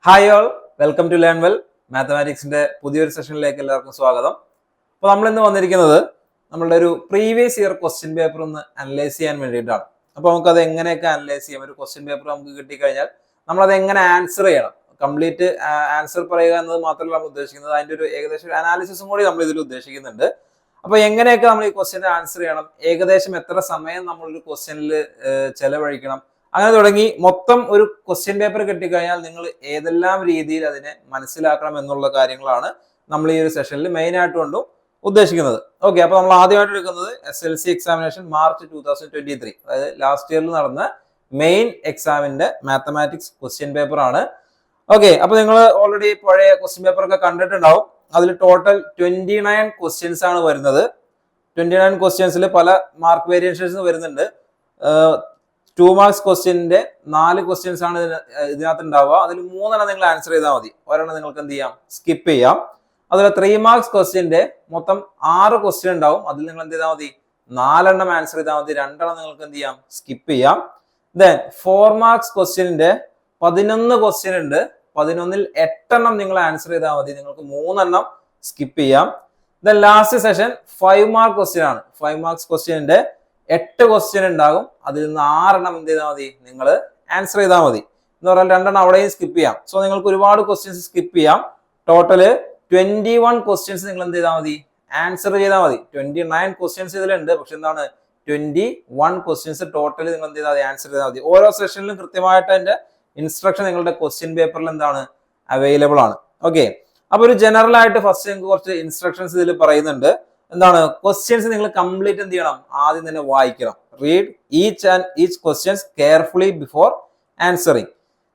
Hi all, welcome to learn well മാത്തമാറ്റിക്സിന്റെ പുതിയൊരു സെഷനിലേക്ക് എല്ലാവർക്കും സ്വാഗതം. അപ്പോൾ നമ്മൾ ഇന്ന് വന്നിരിക്കുന്നത് നമ്മളുടെ ഒരു പ്രീവിയസ് ഇയർ ക്വസ്റ്റ്യൻ പേപ്പർ ഒന്ന് അനലൈസ് ചെയ്യാൻ വേണ്ടിയിട്ടാണ്. അപ്പോൾ നമുക്കത് എങ്ങനെയൊക്കെ അനലൈസ് ചെയ്യാം? ഒരു ക്വസ്റ്റ്യൻ പേപ്പർ നമുക്ക് കിട്ടിക്കഴിഞ്ഞാൽ നമ്മളത് എങ്ങനെ ആൻസർ ചെയ്യണം, കംപ്ലീറ്റ് ആൻസർ പറയുക എന്നത് മാത്രമല്ല നമ്മൾ ഉദ്ദേശിക്കുന്നത്, അതിന്റെ ഒരു ഏകദേശം അനാലിസിസും കൂടി നമ്മൾ ഇതിൽ ഉദ്ദേശിക്കുന്നുണ്ട്. അപ്പോൾ എങ്ങനെയൊക്കെ നമ്മൾ ഈ ക്വസ്റ്റ്യൻ ആൻസർ ചെയ്യണം, ഏകദേശം എത്ര സമയം നമ്മളൊരു ക്വസ്റ്റ്യനിൽ ചെലവഴിക്കണം, അങ്ങനെ തുടങ്ങി മൊത്തം ഒരു ക്വസ്റ്റ്യൻ പേപ്പർ കിട്ടിക്കഴിഞ്ഞാൽ നിങ്ങൾ ഏതെല്ലാം രീതിയിൽ അതിനെ മനസ്സിലാക്കണം എന്നുള്ള കാര്യങ്ങളാണ് നമ്മൾ ഈ ഒരു സെഷനിൽ മെയിൻ ആയിട്ട് കൊണ്ടും ഉദ്ദേശിക്കുന്നത്. ഓക്കെ, അപ്പൊ നമ്മൾ ആദ്യമായിട്ട് എടുക്കുന്നത് SLC എക്സാമിനേഷൻ മാർച്ച് 2023, അതായത് ലാസ്റ്റ് ഇയറിൽ നടന്ന മെയിൻ എക്സാമിന്റെ മാത്തമാറ്റിക്സ് ക്വസ്റ്റ്യൻ പേപ്പർ ആണ്. ഓക്കെ, അപ്പൊ നിങ്ങൾ ഓൾറെഡി പഴയ ക്വസ്റ്റ്യൻ പേപ്പർ ഒക്കെ കണ്ടിട്ടുണ്ടാവും. അതിൽ ടോട്ടൽ 29 ക്വസ്റ്റ്യൻസ് ആണ് വരുന്നത്. 29 ക്വസ്റ്റ്യൻസിൽ പല മാർക്ക് വേരിയേഷൻസ് വരുന്നുണ്ട്. 2 മാർക്സ് ക്വസ്റ്റ്യന്റെ 4 ക്വസ്റ്റ്യൻസ് ആണ് ഇതിനകത്ത് ഉണ്ടാവുക. അതിൽ 3 നിങ്ങൾ ആൻസർ ചെയ്താൽ മതി, ഒരെണ്ണം നിങ്ങൾക്ക് എന്ത് ചെയ്യാം, സ്കിപ്പ് ചെയ്യാം. അതുപോലെ 3 മാർക്സ് ക്വസ്റ്റ്യന്റെ മൊത്തം 6 ക്വസ്റ്റ്യൻ ഉണ്ടാവും. അതിൽ നിങ്ങൾ എന്ത് ചെയ്താൽ മതി, 4 ആൻസർ ചെയ്താൽ മതി, 2 നിങ്ങൾക്ക് എന്ത് ചെയ്യാം, സ്കിപ്പ് ചെയ്യാം. ദെൻ 4 മാർക്സ് ക്വസ്റ്റ്യന്റെ 11 ക്വസ്റ്റ്യൻ ഉണ്ട്. 11ൽ 8 നിങ്ങൾ ആൻസർ ചെയ്താൽ മതി, നിങ്ങൾക്ക് 3 സ്കിപ്പ് ചെയ്യാം. Then last session 5 mark question ആണ്. 5 മാർക്സ് ക്വസ്റ്റ്യന്റെ 8 ക്വസ്റ്റ്യൻ ഉണ്ടാകും. അതിൽ നിന്ന് 6 എന്ത് ചെയ്താൽ മതി, നിങ്ങൾ ആൻസർ ചെയ്താൽ മതി. എന്ന് പറഞ്ഞാൽ 2 അവിടെയും സ്കിപ്പ് ചെയ്യാം. സോ നിങ്ങൾക്ക് ഒരുപാട് ക്വസ്റ്റ്യൻസ് സ്കിപ്പ് ചെയ്യാം. ടോട്ടല് 21 ക്വസ്റ്റ്യൻസ് നിങ്ങൾ എന്ത് ചെയ്താൽ മതി, ആൻസർ ചെയ്താൽ മതി. 29 ക്വസ്റ്റ്യൻസ് ഇതിലുണ്ട്, പക്ഷെ എന്താണ് 21 ക്വസ്റ്റ്യൻസ് ടോട്ടല് നിങ്ങൾ എന്ത് ചെയ്താൽ മതി, ആൻസർ ചെയ്താൽ മതി. ഓരോ സെഷനിലും കൃത്യമായിട്ട് അതിന്റെ ഇൻസ്ട്രക്ഷൻ നിങ്ങളുടെ ക്വസ്റ്റ്യൻ പേപ്പറിൽ എന്താണ് അവൈലബിൾ ആണ്. ഓക്കെ, അപ്പൊ ഒരു ജനറൽ ആയിട്ട് ഫസ്റ്റ് നിങ്ങൾക്ക് കുറച്ച് ഇൻസ്ട്രക്ഷൻസ് ഇതിൽ പറയുന്നുണ്ട്. എന്താണ്, ക്വസ്റ്റ്യൻസ് നിങ്ങൾ കംപ്ലീറ്റ് എന്ത് ചെയ്യണം, ആദ്യം തന്നെ വായിക്കണം. Read each questions carefully before answering.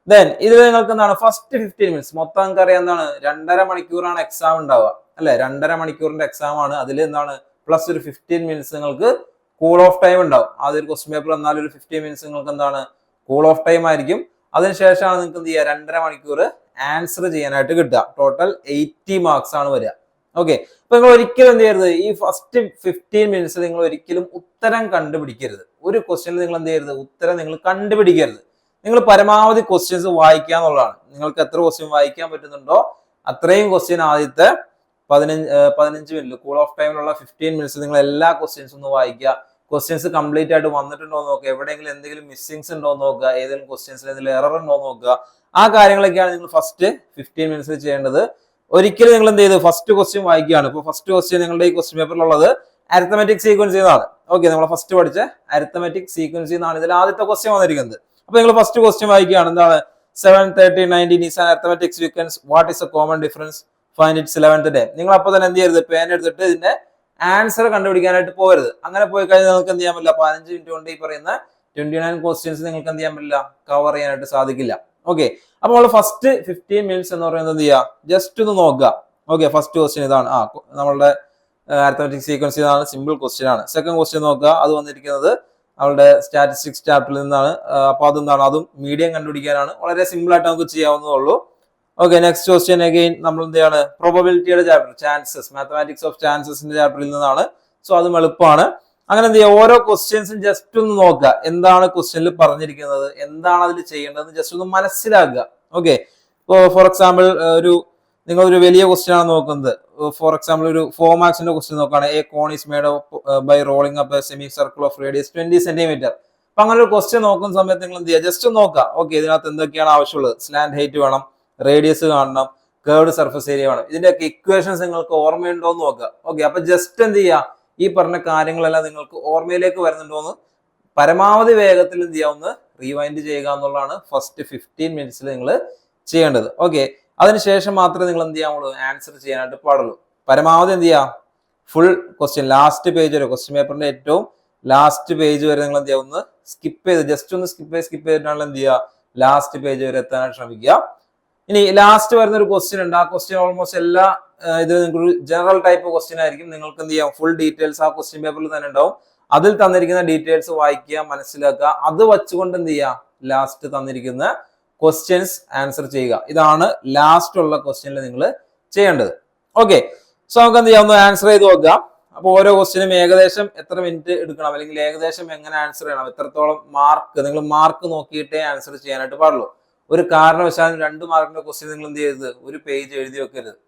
Then ഇതിൽ നിങ്ങൾക്ക് എന്താണ്, ഫസ്റ്റ് 15 മിനിറ്റ്സ് മൊത്തം നിങ്ങൾക്ക് അറിയാം എന്താണ്, 2.5 മണിക്കൂറാണ് എക്സാം ഉണ്ടാവുക അല്ലെ. 2.5 മണിക്കൂറിന്റെ എക്സാം ആണ്. അതിൽ എന്താണ് പ്ലസ് ഒരു 15 മിനിറ്റ്സ് നിങ്ങൾക്ക് കൂൾ ഓഫ് ടൈം ഉണ്ടാവും. ആദ്യം ഒരു ക്വസ്റ്റ്യൻ പേപ്പർ എന്നാൽ ഒരു 15 മിനിറ്റ്സ് നിങ്ങൾക്ക് എന്താണ് കൂൾ ഓഫ് ടൈം ആയിരിക്കും. അതിനുശേഷമാണ് നിങ്ങൾക്ക് എന്ത് ചെയ്യുക, 2.5 മണിക്കൂർ ആൻസർ ചെയ്യാനായിട്ട് കിട്ടുക. ടോട്ടൽ 80 മാർക്സ് ആണ് വരിക. ഓക്കെ, അപ്പൊ നിങ്ങൾ ഒരിക്കലും എന്ത് ചെയ്യരുത്, ഈ ഫസ്റ്റ് 15 മിനിറ്റ്സ് നിങ്ങൾ ഒരിക്കലും ഉത്തരം കണ്ടുപിടിക്കരുത്. ഒരു ക്വസ്റ്റ്യനിൽ നിങ്ങൾ എന്ത് ചെയ്യരുത്, ഉത്തരം നിങ്ങൾ കണ്ടുപിടിക്കരുത്. നിങ്ങൾ പരമാവധി ക്വസ്റ്റ്യൻസ് വായിക്കുക എന്നുള്ളതാണ്. നിങ്ങൾക്ക് എത്ര ക്വസ്റ്റ്യൻ വായിക്കാൻ പറ്റുന്നുണ്ടോ അത്രയും ക്വസ്റ്റ്യൻ ആദ്യത്തെ 15 മിനിറ്റ് കൂൾ ഓഫ് ടൈമിലുള്ള 15 മിനിറ്റ്സ് നിങ്ങൾ എല്ലാ ക്വസ്റ്റ്യൻസും ഒന്ന് വായിക്കുക. ക്വസ്റ്റ്യൻസ് കംപ്ലീറ്റ് ആയിട്ട് വന്നിട്ടുണ്ടോ എന്ന് നോക്കുക, എവിടെയെങ്കിലും എന്തെങ്കിലും മിസ്സിങ്സ് ഉണ്ടോ എന്ന് നോക്കുക, ഏതെങ്കിലും ക്വസ്റ്റ്യൻസിൽ എന്തെങ്കിലും എറർ ഉണ്ടോ എന്ന് നോക്കുക. ആ കാര്യങ്ങളൊക്കെയാണ് നിങ്ങൾ ഫസ്റ്റ് 15 മിനിറ്റ്സിൽ ചെയ്യേണ്ടത്. ഒരിക്കലും നിങ്ങൾ എന്ത് ചെയ്ത് ഫസ്റ്റ് ക്വസ്റ്റ്യൻ വായിക്കുകയാണ്. ഇപ്പൊ ഫസ്റ്റ് ക്വസ്റ്റ്യൻ നിങ്ങളുടെ ഈ ക്വസ്റ്റ്യൻ പേപ്പറിലുള്ളത് അരിത്തമെറ്റിക് സീക്വൻസ് എന്നാണ്. ഓക്കെ, നമ്മൾ ഫസ്റ്റ് പഠിച്ച അരിത്തമെറ്റിക് സീക്വൻസ് എന്നാണ് ഇതിൽ ആദ്യത്തെ ക്വസ്റ്റ്യൻ വന്നിരിക്കുന്നത്. അപ്പൊ നിങ്ങൾ ഫസ്റ്റ് ക്വസ്റ്റ്യൻ വായിക്കുകയാണ്. എന്താണ്, 7, 30, 19 is an arithmetic sequence, what is A common difference, find it's 11th day. നിങ്ങൾ അപ്പൊ തന്നെ എന്ത് ചെയ്യരുത്, പേൻ എടുത്തിട്ട് ഇതിന്റെ ആൻസർ കണ്ടുപിടിക്കാനായിട്ട് പോകരുത്. അങ്ങനെ പോയി കഴിഞ്ഞാൽ നിങ്ങൾക്ക് എന്ത് ചെയ്യാൻ പറ്റില്ല, 15 മിനിറ്റ് കൊണ്ട് ഈ പറയുന്ന 29 ക്വസ്റ്റ്യൻസ് നിങ്ങൾക്ക് എന്ത് ചെയ്യാൻ പറ്റില്ല, കവർ ചെയ്യാനായിട്ട് സാധിക്കില്ല. ഓക്കെ, അപ്പൊ നമ്മൾ ഫസ്റ്റ് 15 മിനിറ്റ്സ് എന്ന് പറയുന്നത് എന്ത് ചെയ്യുക, ജസ്റ്റ് ഒന്ന് നോക്കുക. ഓക്കെ, ഫസ്റ്റ് ക്വസ്റ്റ്യൻ ഇതാണ്. നമ്മളുടെ അരിത്തമെറ്റിക് സീക്വൻസ് ഇതാണ്, സിമ്പിൾ ക്വസ്റ്റ്യൻ ആണ്. സെക്കൻഡ് ക്വസ്റ്റ്യൻ നോക്കുക, അത് വന്നിരിക്കുന്നത് നമ്മളുടെ സ്റ്റാറ്റിസ്റ്റിക്സ് ചാപ്റ്ററിൽ നിന്നാണ്. അപ്പൊ അതെന്താണ്, അതും മീഡിയം കണ്ടുപിടിക്കാനാണ്. വളരെ സിമ്പിൾ ആയിട്ട് നമുക്ക് ചെയ്യാവുന്നതേ ഉള്ളൂ. ഓക്കെ, നെക്സ്റ്റ് ക്വസ്റ്റ്യൻ അഗെയിൻ നമ്മൾ എന്ത് ചെയ്യാണ്, പ്രോബബിലിറ്റിയുടെ ചാപ്റ്റർ, ചാൻസസ്, മാത്തമാറ്റിക്സ് ഓഫ് ചാൻസസിന്റെ ചാപ്റ്ററിൽ നിന്നാണ്. സോ അതും എളുപ്പമാണ്. അങ്ങനെ എന്ത് ചെയ്യുക, ഓരോ ക്വസ്റ്റ്യൻസും ജസ്റ്റ് ഒന്ന് നോക്കുക, എന്താണ് ക്വസ്റ്റ്യനിൽ പറഞ്ഞിരിക്കുന്നത്, എന്താണ് അതിൽ ചെയ്യേണ്ടത് ജസ്റ്റ് ഒന്ന് മനസ്സിലാക്കുക. ഓക്കെ, ഇപ്പോൾ ഫോർ എക്സാമ്പിൾ നിങ്ങളൊരു വലിയ ക്വസ്റ്റ്യൻ ആണ് നോക്കുന്നത്. ഫോർ എക്സാമ്പിൾ ഒരു 4 മാർക്സിന്റെ ക്വസ്റ്റ്യൻ നോക്കുകയാണ്, a cone is made by rolling up a semi circle of radius 20 centimetre. അപ്പൊ അങ്ങനെ ഒരു ക്വസ്റ്റ്യൻ നോക്കുന്ന സമയത്ത് നിങ്ങൾ എന്ത് ചെയ്യുക, ജസ്റ്റ് നോക്കുക. ഓക്കെ, ഇതിനകത്ത് എന്തൊക്കെയാണ് ആവശ്യമുള്ളത്, സ്ലാന്റ് ഹൈറ്റ് വേണം, റേഡിയസ് കാണണം, കേർവ്ഡ് സർഫസ് ഏരിയ വേണം. ഇതിന്റെയൊക്കെ ഇക്വേഷൻസ് നിങ്ങൾക്ക് ഓർമ്മയുണ്ടോ എന്ന് നോക്കുക. ഓക്കെ, അപ്പൊ ജസ്റ്റ് എന്ത് ചെയ്യുക, ഈ പറഞ്ഞ കാര്യങ്ങളെല്ലാം നിങ്ങൾക്ക് ഓർമ്മയിലേക്ക് വരുന്നുണ്ടോ എന്ന് പരമാവധി വേഗത്തിൽ എന്ത് ചെയ്യുക, ഒന്ന് റീവൈൻഡ് ചെയ്യുക എന്നുള്ളതാണ് ഫസ്റ്റ് 15 മിനിറ്റ്സിൽ നിങ്ങൾ ചെയ്യേണ്ടത്. ഓക്കെ, അതിനുശേഷം മാത്രമേ നിങ്ങൾ എന്ത് ചെയ്യാവുള്ളൂ, ആൻസർ ചെയ്യാനായിട്ട് പാടുള്ളൂ. പരമാവധി എന്ത് ചെയ്യുക, ഫുൾ ക്വസ്റ്റ്യൻ ലാസ്റ്റ് പേജ് വരെ, ക്വസ്റ്റ്യൻ പേപ്പറിന്റെ ഏറ്റവും ലാസ്റ്റ് പേജ് വരെ നിങ്ങൾ എന്ത് ചെയ്യുക, ഒന്ന് സ്കിപ്പ് ചെയ്ത് ജസ്റ്റ് ഒന്ന് സ്കിപ്പ് ചെയ്തിട്ടാണ് എന്ത് ചെയ്യുക, ലാസ്റ്റ് പേജ് വരെ എത്താനായിട്ട് ശ്രമിക്കുക. ഇനി ലാസ്റ്റ് വരുന്ന ഒരു ക്വസ്റ്റ്യൻ ഉണ്ട്. ആ ക്വസ്റ്റ്യൻ ഓൾമോസ്റ്റ് എല്ലാ ഇത് നിങ്ങൾക്ക് ജനറൽ ടൈപ്പ് ക്വസ്റ്റ്യൻ ആയിരിക്കും. നിങ്ങൾക്ക് എന്ത് ചെയ്യാം, ഫുൾ ഡീറ്റെയിൽസ് ആ ക്വസ്റ്റ്യൻ പേപ്പറിൽ തന്നെ ഉണ്ടാവും. അതിൽ തന്നിരിക്കുന്ന ഡീറ്റെയിൽസ് വായിക്കുക, മനസ്സിലാക്കുക. അത് വെച്ചുകൊണ്ട് എന്ത് ചെയ്യുക, ലാസ്റ്റ് തന്നിരിക്കുന്ന ക്വസ്റ്റ്യൻസ് ആൻസർ ചെയ്യുക. ഇതാണ് ലാസ്റ്റ് ഉള്ള ക്വസ്റ്റ്യനിൽ നിങ്ങൾ ചെയ്യേണ്ടത്. ഓക്കെ, സോ നമുക്ക് എന്ത് ചെയ്യാം, ഒന്ന് ആൻസർ ചെയ്ത് നോക്കുക. അപ്പോൾ ഓരോ ക്വസ്റ്റ്യനും ഏകദേശം എത്ര മിനിറ്റ് എടുക്കണം, അല്ലെങ്കിൽ ഏകദേശം എങ്ങനെ ആൻസർ ചെയ്യണം, എത്രത്തോളം മാർക്ക്, നിങ്ങൾ മാർക്ക് നോക്കിയിട്ടേ ആൻസർ ചെയ്യാനായിട്ട് പാടുള്ളൂ. ഒരു കാരണവശാലും 2 മാർക്കിന്റെ ക്വസ്റ്റ്യൻ നിങ്ങൾ എന്ത് ചെയ്യരുത്, ഒരു പേജ് എഴുതി വെക്കരുത്.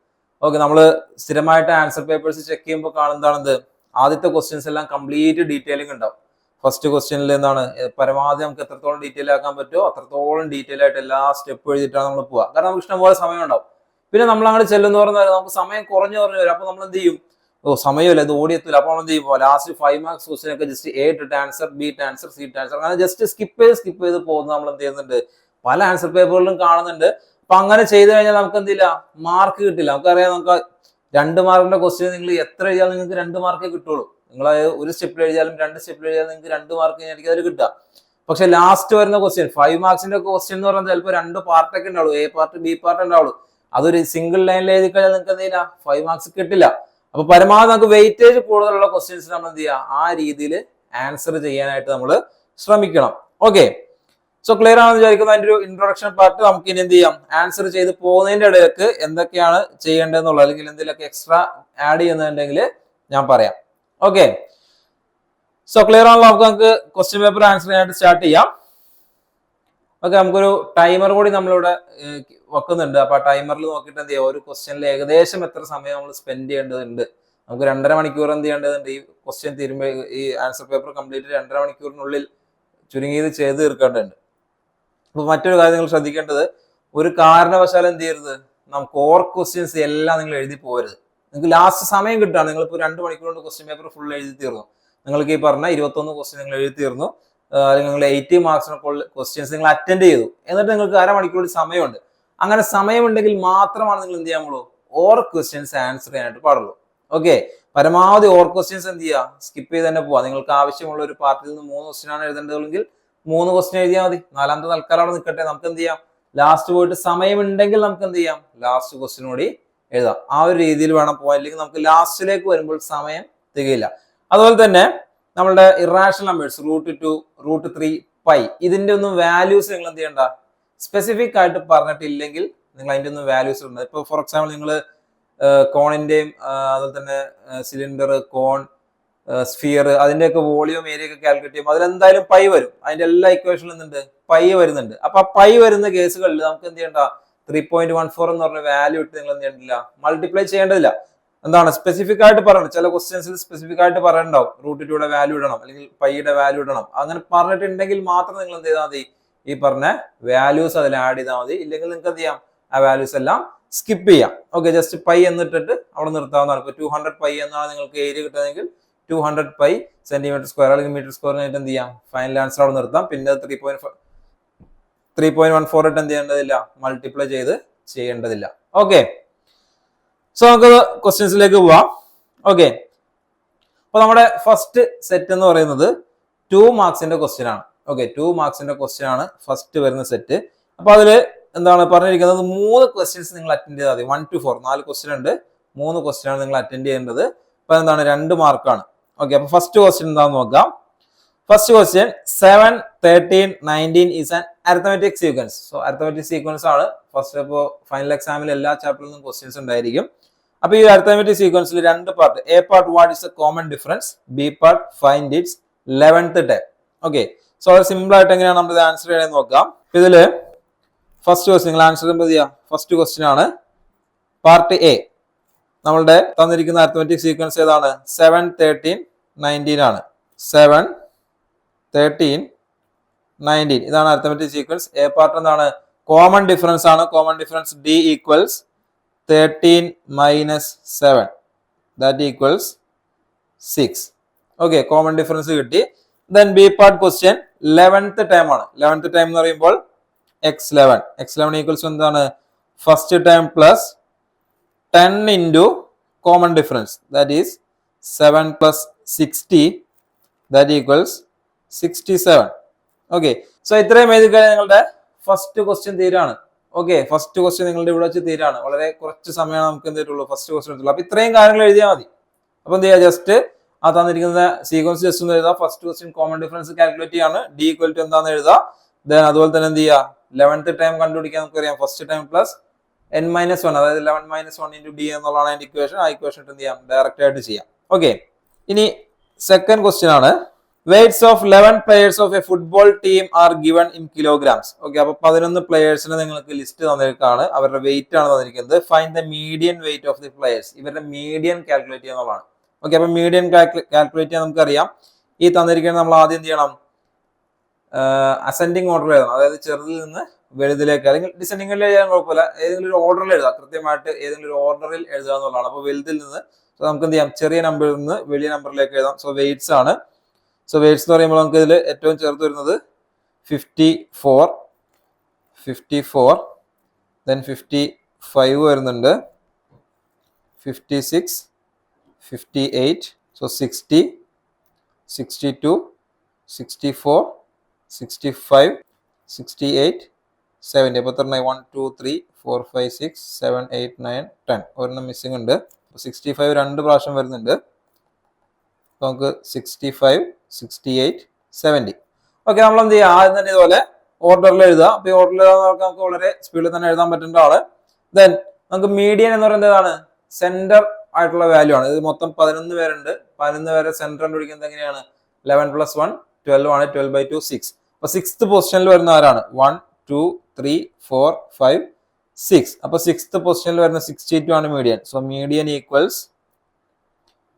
ഓക്കെ, നമ്മൾ സ്ഥിരമായിട്ട് ആൻസർ പേപ്പേഴ്സ് ചെക്ക് ചെയ്യുമ്പോൾ കാണുന്നതാണെന്ത്, ആദ്യത്തെ ക്വസ്റ്റ്യൻസ് എല്ലാം കംപ്ലീറ്റ് ഡീറ്റെയിലിംഗ് ഉണ്ടാവും. ഫസ്റ്റ് ക്വസ്റ്റ്യനിൽ എന്താണ് പരമാവധി നമുക്ക് എത്രത്തോളം ഡീറ്റെയിൽ ആക്കാൻ പറ്റുമോ അത്രത്തോളം ഡീറ്റെയിൽ ആയിട്ട് എല്ലാ സ്റ്റെപ്പ് എഴുതിയിട്ടാണ് നമ്മൾ പോവുക. കാരണം നമുക്ക് ഇഷ്ടംപോലെ സമയം ഉണ്ടാവും. പിന്നെ നമ്മൾ അങ്ങനെ ചെല്ലുന്ന പറഞ്ഞാൽ നമുക്ക് സമയം കുറഞ്ഞു വരും. അപ്പൊ നമ്മൾ എന്ത് ചെയ്യും, സമയമില്ല, ഇത് ഓടിയെത്തില്ല. അപ്പോൾ നമ്മൾ എന്ത് ചെയ്യും, ലാസ്റ്റ് 5 മാർക്സ് ക്വസ്റ്റ്യൻ ഒക്കെ ജസ്റ്റ് എ ഇട്ടിട്ട് ആൻസർ, ബി ഇട്ട് ആൻസർ, സി ഇട്ട് ആൻസർ, അങ്ങനെ ജസ്റ്റ് സ്കിപ്പ് ചെയ്ത് പോകുന്ന നമ്മൾ എന്ത് ചെയ്യുന്നുണ്ട്, പല ആൻസർ പേപ്പറുകളിലും കാണുന്നുണ്ട്. അപ്പൊ അങ്ങനെ ചെയ്ത് കഴിഞ്ഞാൽ നമുക്ക് എന്തില്ല, മാർക്ക് കിട്ടില്ല. നമുക്കറിയാം, നമുക്ക് 2 മാർക്കിന്റെ ക്വസ്റ്റ്യൻ നിങ്ങൾ എത്ര എഴുതിയാലും നിങ്ങൾക്ക് 2 മാർക്കേ കിട്ടുള്ളൂ. നിങ്ങൾ ഒരു സ്റ്റെപ്പിൽ എഴുതിയാലും 2 സ്റ്റെപ്പിൽ എഴുതിയാലും നിങ്ങൾക്ക് 2 മാർക്ക് ആയിരിക്കും അതിൽ കിട്ടുക. പക്ഷെ ലാസ്റ്റ് വരുന്ന ക്വസ്റ്റ്യൻ 5 മാർക്സിന്റെ ക്വസ്റ്റ്യൻ എന്ന് പറയുന്നത് ചിലപ്പോൾ 2 പാർട്ടൊക്കെ ഉണ്ടാവുള്ളൂ, എ പാർട്ട് ബി പാർട്ട് ഉണ്ടാവുള്ളൂ. അതൊരു സിംഗിൾ ലൈനിൽ എഴുതി കഴിഞ്ഞാൽ നിങ്ങൾക്ക് എന്ത് ചെയ്യില്ല, 5 മാർക്സ് കിട്ടില്ല. അപ്പൊ പരമാവധി നമുക്ക് വെയിറ്റേജ് കൂടുതലുള്ള ക്വസ്റ്റ്യൻസ് നമ്മൾ എന്ത് ചെയ്യുക, ആ രീതിയിൽ ആൻസർ ചെയ്യാനായിട്ട് നമ്മൾ ശ്രമിക്കണം. ഓക്കെ, സോ ക്ലിയർ ആണെന്ന് വിചാരിക്കുന്നു. അതിന്റെ ഒരു ഇൻട്രൊഡക്ഷൻ പാർട്ട് നമുക്ക് ഇനി എന്ത് ചെയ്യാം, ആൻസർ ചെയ്ത് പോകുന്നതിന്റെ ഇടയിലേക്ക് എന്തൊക്കെയാണ് ചെയ്യേണ്ടതെന്നുള്ളത്, അല്ലെങ്കിൽ എന്തെങ്കിലുമൊക്കെ എക്സ്ട്രാ ആഡ് ചെയ്യുന്നുണ്ടെങ്കിൽ ഞാൻ പറയാം. ഓക്കെ, സോ ക്ലിയർ ആണല്ലോ. നമുക്ക് ക്വസ്റ്റ്യൻ പേപ്പർ ആൻസർ ചെയ്യാനായിട്ട് സ്റ്റാർട്ട് ചെയ്യാം. ഓക്കെ, നമുക്കൊരു ടൈമർ കൂടി നമ്മളിവിടെ വെക്കുന്നുണ്ട്. അപ്പൊ ആ ടൈമറിൽ നോക്കിയിട്ട് എന്ത് ചെയ്യാം, ഒരു ക്വസ്റ്റ്യനിൽ ഏകദേശം എത്ര സമയം നമ്മൾ സ്പെൻഡ് ചെയ്യേണ്ടതുണ്ട്. നമുക്ക് 2.5 മണിക്കൂർ എന്ത് ചെയ്യേണ്ടതുണ്ട്, ഈ ക്വസ്റ്റ്യൻ തീരുമ്പോൾ ഈ ആൻസർ പേപ്പർ കംപ്ലീറ്റ് 2.5 മണിക്കൂറിനുള്ളിൽ ചുരുങ്ങിയത് ചെയ്ത് തീർക്കേണ്ടതുണ്ട്. അപ്പൊ മറ്റൊരു കാര്യം നിങ്ങൾ ശ്രദ്ധിക്കേണ്ടത്, ഒരു കാരണവശാലും എന്ത് ചെയ്യരുത്, നമുക്ക് കോർ ക്വസ്റ്റ്യൻസ് എല്ലാം നിങ്ങൾ എഴുതി പോകരുത്. നിങ്ങൾക്ക് ലാസ്റ്റ് സമയം കിട്ടുകയാണ്, നിങ്ങളിപ്പോൾ 2 മണിക്കൂർ കൊണ്ട് ക്വസ്റ്റ്യൻ പേപ്പർ ഫുൾ എഴുതി തീർന്നു. നിങ്ങൾക്ക് ഈ പറഞ്ഞ 21 ക്വസ്റ്റ്യൻ നിങ്ങൾ എഴുതി തീർന്നു, അല്ലെങ്കിൽ നിങ്ങൾ 80 മാർക്സിനൊക്കെ ക്വസ്റ്റ്യൻസ് നിങ്ങൾ അറ്റൻഡ് ചെയ്തു. എന്നിട്ട് നിങ്ങൾക്ക് 1/2 മണിക്കൂർ സമയമുണ്ട്. അങ്ങനെ സമയമുണ്ടെങ്കിൽ മാത്രമാണ് നിങ്ങൾ എന്ത് ചെയ്യാമുള്ളൂ, ഓർ ക്വസ്റ്റ്യൻസ് ആൻസർ ചെയ്യാനായിട്ട് പാടുള്ളൂ. ഓക്കെ, പരമാവധി ഓർ ക്വസ്റ്റ്യൻസ് എന്ത് ചെയ്യുക, സ്കിപ്പ് ചെയ്ത് തന്നെ പോവാം. നിങ്ങൾക്ക് ആവശ്യമുള്ള ഒരു പാർട്ടിൽ നിന്ന് 3 ക്വസ്റ്റ്യൻ ആണ് എഴുതേണ്ടതെങ്കിൽ 3 ക്വസ്റ്റ്യൻ എഴുതിയാൽ മതി. 4ാമത്തെ തൽക്കാലം അവിടെ നിൽക്കട്ടെ. നമുക്ക് എന്ത് ചെയ്യാം, ലാസ്റ്റ് പോയിട്ട് സമയമുണ്ടെങ്കിൽ നമുക്ക് എന്ത് ചെയ്യാം, ലാസ്റ്റ് ക്വസ്റ്റ്യൻ കൂടി എഴുതാം. ആ ഒരു രീതിയിൽ വേണം പോകാൻ, അല്ലെങ്കിൽ നമുക്ക് ലാസ്റ്റിലേക്ക് വരുമ്പോൾ സമയം തികയില്ല. അതുപോലെ തന്നെ നമ്മളുടെ ഇറാഷണൽ നമ്പേഴ്സ് √2, √3, പൈ, ഇതിന്റെ ഒന്നും വാല്യൂസ് നിങ്ങൾ എന്ത് ചെയ്യണ്ട, സ്പെസിഫിക് ആയിട്ട് പറഞ്ഞിട്ടില്ലെങ്കിൽ നിങ്ങൾ അതിന്റെ ഒന്നും വാല്യൂസ് ഉണ്ട്. ഇപ്പൊ ഫോർ എക്സാമ്പിൾ നിങ്ങൾ കോണിന്റെയും അതുപോലെ തന്നെ സിലിണ്ടർ, കോൺ, സ്ഫിയർ, അതിന്റെയൊക്കെ വോളിയം ഏരിയ ഒക്കെ കാൽക്കുലേറ്റ് ചെയ്യുമ്പോൾ അതിലെന്തായാലും പൈ വരും. അതിന്റെ എല്ലാ ഇക്വേഷനിലും എന്തുണ്ട്, പൈ വരുന്നുണ്ട്. അപ്പൊ ആ പൈ വരുന്ന കേസുകളിൽ നമുക്ക് എന്ത് ചെയ്യണ്ട, 3.14 എന്ന് പറഞ്ഞ വാല്യൂ ഇട്ട് നിങ്ങൾ എന്ത് ചെയ്യണ്ടില്ല, മൾട്ടിപ്ലൈ ചെയ്യേണ്ടതില്ല. എന്താണ് സ്പെസിഫിക് ആയിട്ട് പറയണം, ചില ക്വസ്റ്റ്യൻസിൽ സ്പെസിഫിക് ആയിട്ട് പറയണ്ടാവും, √2 വാല്യൂ ഇടണം, അല്ലെങ്കിൽ പൈയുടെ വാല്യൂ ഇടണം. അങ്ങനെ പറഞ്ഞിട്ടുണ്ടെങ്കിൽ മാത്രം നിങ്ങൾ എന്ത് ചെയ്താൽ മതി, ഈ പറഞ്ഞ വാല്യൂസ് അതിൽ ആഡ് ചെയ്താൽ മതി. ഇല്ലെങ്കിൽ നിങ്ങൾക്ക് എന്ത് ചെയ്യാം, ആ വാല്യൂസ് എല്ലാം സ്കിപ്പ് ചെയ്യാം. ഓക്കെ, ജസ്റ്റ് പൈ എന്നിട്ടിട്ട് അവിടെ നിർത്താവുന്നതാണ്. ഇപ്പൊ 200 പൈ എന്നാണ് നിങ്ങൾക്ക് ഏരിയ കിട്ടുന്നതെങ്കിൽ 200 പൈ സെന്റിമീറ്റർ സ്ക്വയർ അല്ലെങ്കിൽ മീറ്റർ സ്ക്വയറിനായിട്ട് എന്ത് ചെയ്യാം, ഫൈനൽ ആൻസർ അവിടെ നിർത്താം. പിന്നെ 3.14 ഇട്ട് എന്ത് ചെയ്യേണ്ടതില്ല, മൾട്ടിപ്ലൈ ചെയ്യേണ്ടതില്ല. ഓക്കെ, സോ നമുക്ക് ക്വസ്റ്റ്യൻസിലേക്ക് പോവാം. ഓക്കെ, അപ്പൊ നമ്മുടെ ഫസ്റ്റ് സെറ്റ് എന്ന് പറയുന്നത് 2 മാർക്സിന്റെ ക്വസ്റ്റ്യൻ ആണ്. ഓക്കെ, 2 മാർക്സിന്റെ ക്വസ്റ്റ്യൻ ആണ് ഫസ്റ്റ് വരുന്ന സെറ്റ്. അപ്പൊ അതില് എന്താണ് പറഞ്ഞിരിക്കുന്നത്, 3 ക്വസ്റ്റ്യൻസ് നിങ്ങൾ അറ്റൻഡ് ചെയ്താൽ മതി. 1 to 4 4 ക്വസ്റ്റ്യൻ ഉണ്ട്, 3 ക്വസ്റ്റ്യൻ ആണ് നിങ്ങൾ അറ്റൻഡ് ചെയ്യേണ്ടത്. അപ്പൊ എന്താണ് 2 മാർക്കാണ്. ഓക്കെ, അപ്പൊ ഫസ്റ്റ് ക്വസ്റ്റ്യൻ എന്താണെന്ന് നോക്കാം. First question 7, 13, 19 is an arithmetic sequence. So arithmetic sequence ആണ് ഫസ്റ്റ്. ഇപ്പോൾ ഫൈനൽ എക്സാമിൽ എല്ലാ ചാപ്റ്ററിൽ നിന്നും ക്വസ്റ്റ്യൻസ് ഉണ്ടായിരിക്കും. അപ്പൊ ഈ arithmetic sequenceൽ 2 part, A part what is A common difference, B part find it's 11th time. Okay, so അത് സിമ്പിൾ ആയിട്ട് എങ്ങനെയാണ് നമ്മൾ ആൻസർ ചെയ്യാൻ നോക്കാം. ഇതില് ഫസ്റ്റ് ക്വസ്റ്റ്യൻ നിങ്ങൾ ആൻസർ ചെയ്യുമ്പോൾ ചെയ്യാം. ഫസ്റ്റ് ക്വസ്റ്റ്യൻ ആണ് പാർട്ട് എ. നമ്മളുടെ തന്നിരിക്കുന്ന arithmetic സീക്വൻസ് ഏതാണ്, 7, 13, 19 ആണ്. 7, 13, 19 ഇതാണ് arithmetic സീക്വൻസ്. എ പാർട്ട് എന്താണ്, കോമൺ ഡിഫറൻസ് ആണ്. Common difference d equals 13 minus 7 that equals 6. Okay, common difference കിട്ടി. Then B part question 11th term ആണ്. 11th ടൈം എന്ന് പറയുമ്പോൾ x11 ഈക്വൽസ് എന്താണ്, first term plus 10 into common difference, that is 7 plus 60, that equals 67. Okay, so ഇത്രയും എഴുതി കഴിഞ്ഞാൽ നിങ്ങളുടെ first question തീരാണ്. ഓക്കെ, ഫസ്റ്റ് ക്വസ്റ്റ്യൻ നിങ്ങളുടെ ഇവിടെ വെച്ച് തീരാണ്. വളരെ കുറച്ച് സമയമാണ് നമുക്ക് എന്തിട്ടുള്ളൂ ഫസ്റ്റ് ക്വസ്റ്റ്യൻ എടുത്തുള്ളൂ. അപ്പൊ ഇത്രയും കാര്യങ്ങൾ എഴുതിയാൽ മതി. അപ്പൊ എന്ത് ചെയ്യുക, ജസ്റ്റ് ആ തന്നിരിക്കുന്ന സീക്വൻസ് ജസ്റ്റ് ഒന്ന് എഴുതാം. First question common difference calculate ചെയ്യാണ്, d ഈക്വൽ ടു എന്താണെന്ന് എഴുതാം. ദെൻ അതുപോലെ തന്നെ എന്ത് ചെയ്യുക, 11th ടൈം കണ്ടുപിടിക്കാൻ നമുക്കറിയാം, ഫസ്റ്റ് ടൈം പ്ലസ് n-1, അതായത് 11 - 1 into d എന്നുള്ളതാണ് അതിന്റെ ഇക്വേഷൻ. ആ ഇക്വേഷൻ എന്ത് ചെയ്യാം, ഡയറക്റ്റ് ആയിട്ട് ചെയ്യാം. ഓക്കെ, ഇനി സെക്കൻഡ് ക്വസ്റ്റ്യൻ ആണ്. Weights of 11 players of A football team are given in kilograms. Okay, അപ്പൊ 11 പ്ലേയേഴ്സിന് നിങ്ങൾക്ക് ലിസ്റ്റ് തന്നിരിക്കുകയാണ്, അവരുടെ വെയിറ്റ് ആണ് തന്നിരിക്കുന്നത്. Find the median weight of the players. ഇവരുടെ മീഡിയൻ കാൽക്കുലേറ്റ് ചെയ്യുന്നതാണ്. ഓക്കെ, അപ്പൊ മീഡിയൻ കാൽക്കുലേറ്റ് ചെയ്യാൻ നമുക്കറിയാം. ഈ തന്നിരിക്കുന്നത് നമ്മൾ ആദ്യം എന്ത് ചെയ്യണം, അസെൻഡിങ് ഓർഡർ എഴുതണം. അതായത് ചെറുതിൽ നിന്ന് വലുതിലേക്ക്, അല്ലെങ്കിൽ ഡിസെൻഡിങ്ങിൽ എഴുതാൻ കുഴപ്പമില്ല, ഏതെങ്കിലും ഒരു ഓർഡറിൽ എഴുതാം. കൃത്യമായിട്ട് ഏതെങ്കിലും ഒരു ഓർഡറിൽ എഴുതുക എന്നുള്ളതാണ്. അപ്പൊ വലുതിൽ നിന്ന് നമുക്ക് എന്ത് ചെയ്യാം, ചെറിയ നമ്പറിൽ നിന്ന് വലിയ നമ്പറിലേക്ക് എഴുതാം. സോ വെയിറ്റ്സ് ആണ്. സോ വെയിറ്റ്സ് എന്ന് പറയുമ്പോൾ നമുക്ക് ഇതിൽ ഏറ്റവും ചേർത്ത് വരുന്നത് 54, then 55 വരുന്നുണ്ട്, 56, 58, സോ 60, 62, 64, 65, 68, 70. അപ്പൊ 1, 2, 3, 4, 5, 6, 7, 8, 9, 10. ഒരെണ്ണം മിസ്സിംഗ് ഉണ്ട്. 65 രണ്ട് പ്രാവശ്യം വരുന്നുണ്ട്. നമുക്ക് 65, 68, 70. ഓക്കെ, നമ്മൾ എന്ത് ചെയ്യുക, ആദ്യം തന്നെ ഇതുപോലെ ഓർഡറിൽ എഴുതുക. അപ്പൊ ഈ ഓർഡറിൽ നമുക്ക് വളരെ സ്പീഡിൽ തന്നെ എഴുതാൻ പറ്റുന്നതാണ്. ദെൻ നമുക്ക് മീഡിയൻ എന്ന് പറയുന്നത് എന്താണ്, സെന്റർ ആയിട്ടുള്ള വാല്യൂ ആണ്. ഇത് മൊത്തം 11 പേരുണ്ട്. 11 പേരെ സെന്റർ കണ്ടുപിടിക്കുന്നത് എങ്ങനെയാണ്, 11 + 1 12 ആണ്. 12/2 6. അപ്പൊ 6th പൊസിഷനിൽ വരുന്ന ആരാണ്, 1, 2, 3, 4, 5, 6. അപ്പൊ 6th പൊസിഷനിൽ വരുന്ന 62 ആണ് median. So median equals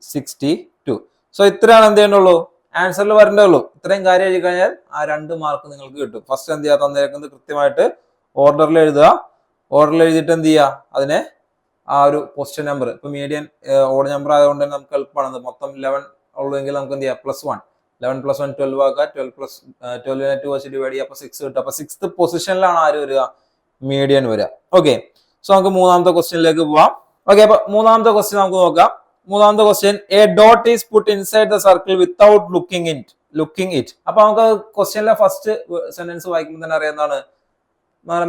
62. So ഇത്രയാണ് എന്ത് ചെയ്യേണ്ടുള്ളൂ, ആൻസറിൽ വരേണ്ടേ ഉള്ളൂ. ഇത്രയും കാര്യം എഴുതി കഴിഞ്ഞാൽ ആ 2 മാർക്ക് നിങ്ങൾക്ക് കിട്ടും. ഫസ്റ്റ് എന്ത് ചെയ്യുക, തന്നേക്കുന്നത് കൃത്യമായിട്ട് ഓർഡറിൽ എഴുതുക. ഓർഡറിൽ എഴുതിയിട്ട് എന്ത് ചെയ്യുക, അതിനെ ആ ഒരു പൊസിഷൻ നമ്പർ, ഇപ്പൊ മീഡിയൻ ഓഡ് നമ്പർ ആയതുകൊണ്ട് തന്നെ നമുക്ക് എളുപ്പമാണ്. മൊത്തം 11 ഉള്ളെങ്കിൽ നമുക്ക് എന്ത് ചെയ്യാം, +1, 11 + 1 12 ആക്കുക. 12 2 വെച്ച് ഡിവൈഡ് ചെയ്യുക. അപ്പൊ 6 കിട്ടും. അപ്പൊ 6th പൊസിഷനിലാണ് ആര് വരിക, മീഡിയൻ വരിക. ഓക്കെ, സോ നമുക്ക് മൂന്നാമത്തെ ക്വസ്റ്റ്യനിലേക്ക് പോവാം. ഓക്കെ, അപ്പൊ മൂന്നാമത്തെ ക്വസ്റ്റ്യൻ നമുക്ക് നോക്കാം. മൂന്നാമത്തെ question, A dot is puttu inside the circle without looking it. അപ്പൊ നമുക്ക് ക്വസ്റ്റ്യനിലെ ഫസ്റ്റ് സെന്റൻസ് വായിക്കുമ്പോൾ തന്നെ അറിയാവുന്നതാണ്,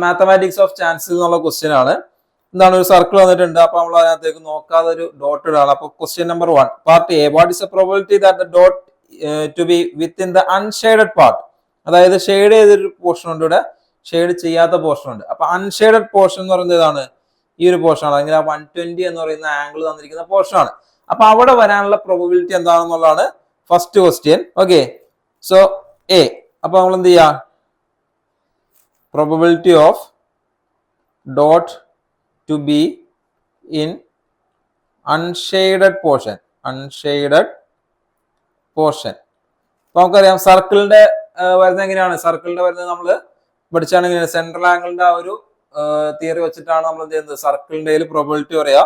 മാത്തമാറ്റിക്സ് ഓഫ് ചാൻസസ് എന്നുള്ള ക്വസ്റ്റ്യൻ ആണ്. എന്താണ്, ഒരു സർക്കിൾ വന്നിട്ടുണ്ട്. അപ്പൊ നമ്മൾ അതിനകത്തേക്ക് നോക്കാതെ ഒരു ഡോട്ട് ഇടാണ്. അപ്പൊ question number 1, part A, what is the probability that the dot to be within the unshaded part. അതായത് ഷെയ്ഡ് ചെയ്തൊരു പോർഷൻ ഉണ്ട്, ഇവിടെ ഷെയ്ഡ് ചെയ്യാത്ത പോർഷൻ ഉണ്ട്. അപ്പൊ അൺഷെയ്ഡഡ് പോർഷൻ എന്ന് പറയുന്നത് ഏതാണ്, ഈ ഒരു പോർഷൻ ആണ്. അല്ലെങ്കിൽ 120 എന്ന് പറയുന്ന ആംഗിൾ തന്നിരിക്കുന്ന പോർഷൻ ആണ്. അപ്പൊ അവിടെ വരാനുള്ള പ്രോബബിലിറ്റി എന്താണെന്നുള്ളതാണ് first question. Okay, so A. അപ്പൊ നമ്മൾ എന്ത് ചെയ്യാം, probability of dot to be in unshaded portion. അപ്പൊ നമുക്കറിയാം സർക്കിളിന്റെ വരുന്നത് എങ്ങനെയാണ്, സർക്കിളിന്റെ വരുന്നത് നമ്മൾ പഠിച്ചാണെങ്കിൽ സെൻട്രൽ ആംഗിളിന്റെ ആ ഒരു തിയറി വെച്ചിട്ടാണ് നമ്മൾ എന്ത് ചെയ്യുന്നത്, സർക്കിളിന്റെ പ്രോബബിലിറ്റി പറയാ.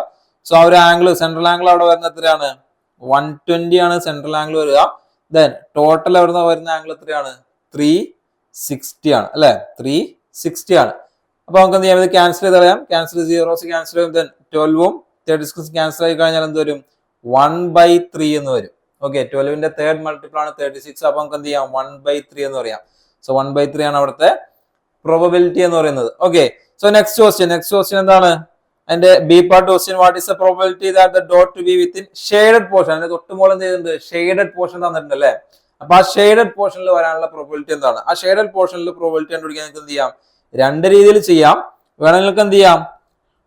സോ ആ ഒരു ആംഗിൾ, സെൻട്രൽ ആംഗിൾ അവിടെ വരുന്ന എത്രയാണ്, 120 ആണ് സെൻട്രൽ ആംഗിൾ വരിക. ദെൻ ടോട്ടൽ വരുന്ന ആംഗിൾ എത്രയാണ്, 360 ആണ് അല്ലെ, 360 ആണ്. അപ്പൊ നമുക്ക് എന്ത് ചെയ്യാം, ഇത് ക്യാൻസൽ ചെയ്ത് കളയാം. ക്യാൻസൽ 0s ക്യാൻസൽ ചെയ്യും. ദെൻ 12ഉം 36 ക്യാൻസൽ ആയി കഴിഞ്ഞാൽ എന്ത് വരും, 1/3 എന്ന് വരും. ഓക്കെ, 12ന്റെ തേർഡ് മൾട്ടിപ്പിൾ ആണ് 36. അപ്പൊ നമുക്ക് എന്ത് ചെയ്യാം, 1/3 എന്ന് പറയാം. സോ 1/3 ആണ് അവിടുത്തെ പ്രോബബിലിറ്റി എന്ന് പറയുന്നത്. ഓക്കെ, സോ നെക്സ്റ്റ് ക്വസ്റ്റ്യൻ എന്താണ്, അതിന്റെ B part question, what is the probability that the dot to be within shaded portion. അതിന്റെ തൊട്ടുമൂലം എന്ത് ചെയ്തിട്ടുണ്ട്, ഷെയ്ഡഡ് പോർഷൻ തന്നിട്ടുണ്ട് അല്ലേ. അപ്പൊ ആ ഷെയ്ഡഡ് പോർഷനിൽ വരാനുള്ള പ്രോബബിലിറ്റി എന്താണ്, ആ ഷെയ്ഡഡ് പോർഷനിൽ പ്രോബബിലിറ്റി കണ്ടുപിടിക്കാൻ നിങ്ങൾക്ക് എന്ത് ചെയ്യാം, 2 രീതിയിൽ ചെയ്യാം. വേണമെങ്കിൽ നിങ്ങൾക്ക് എന്ത് ചെയ്യാം,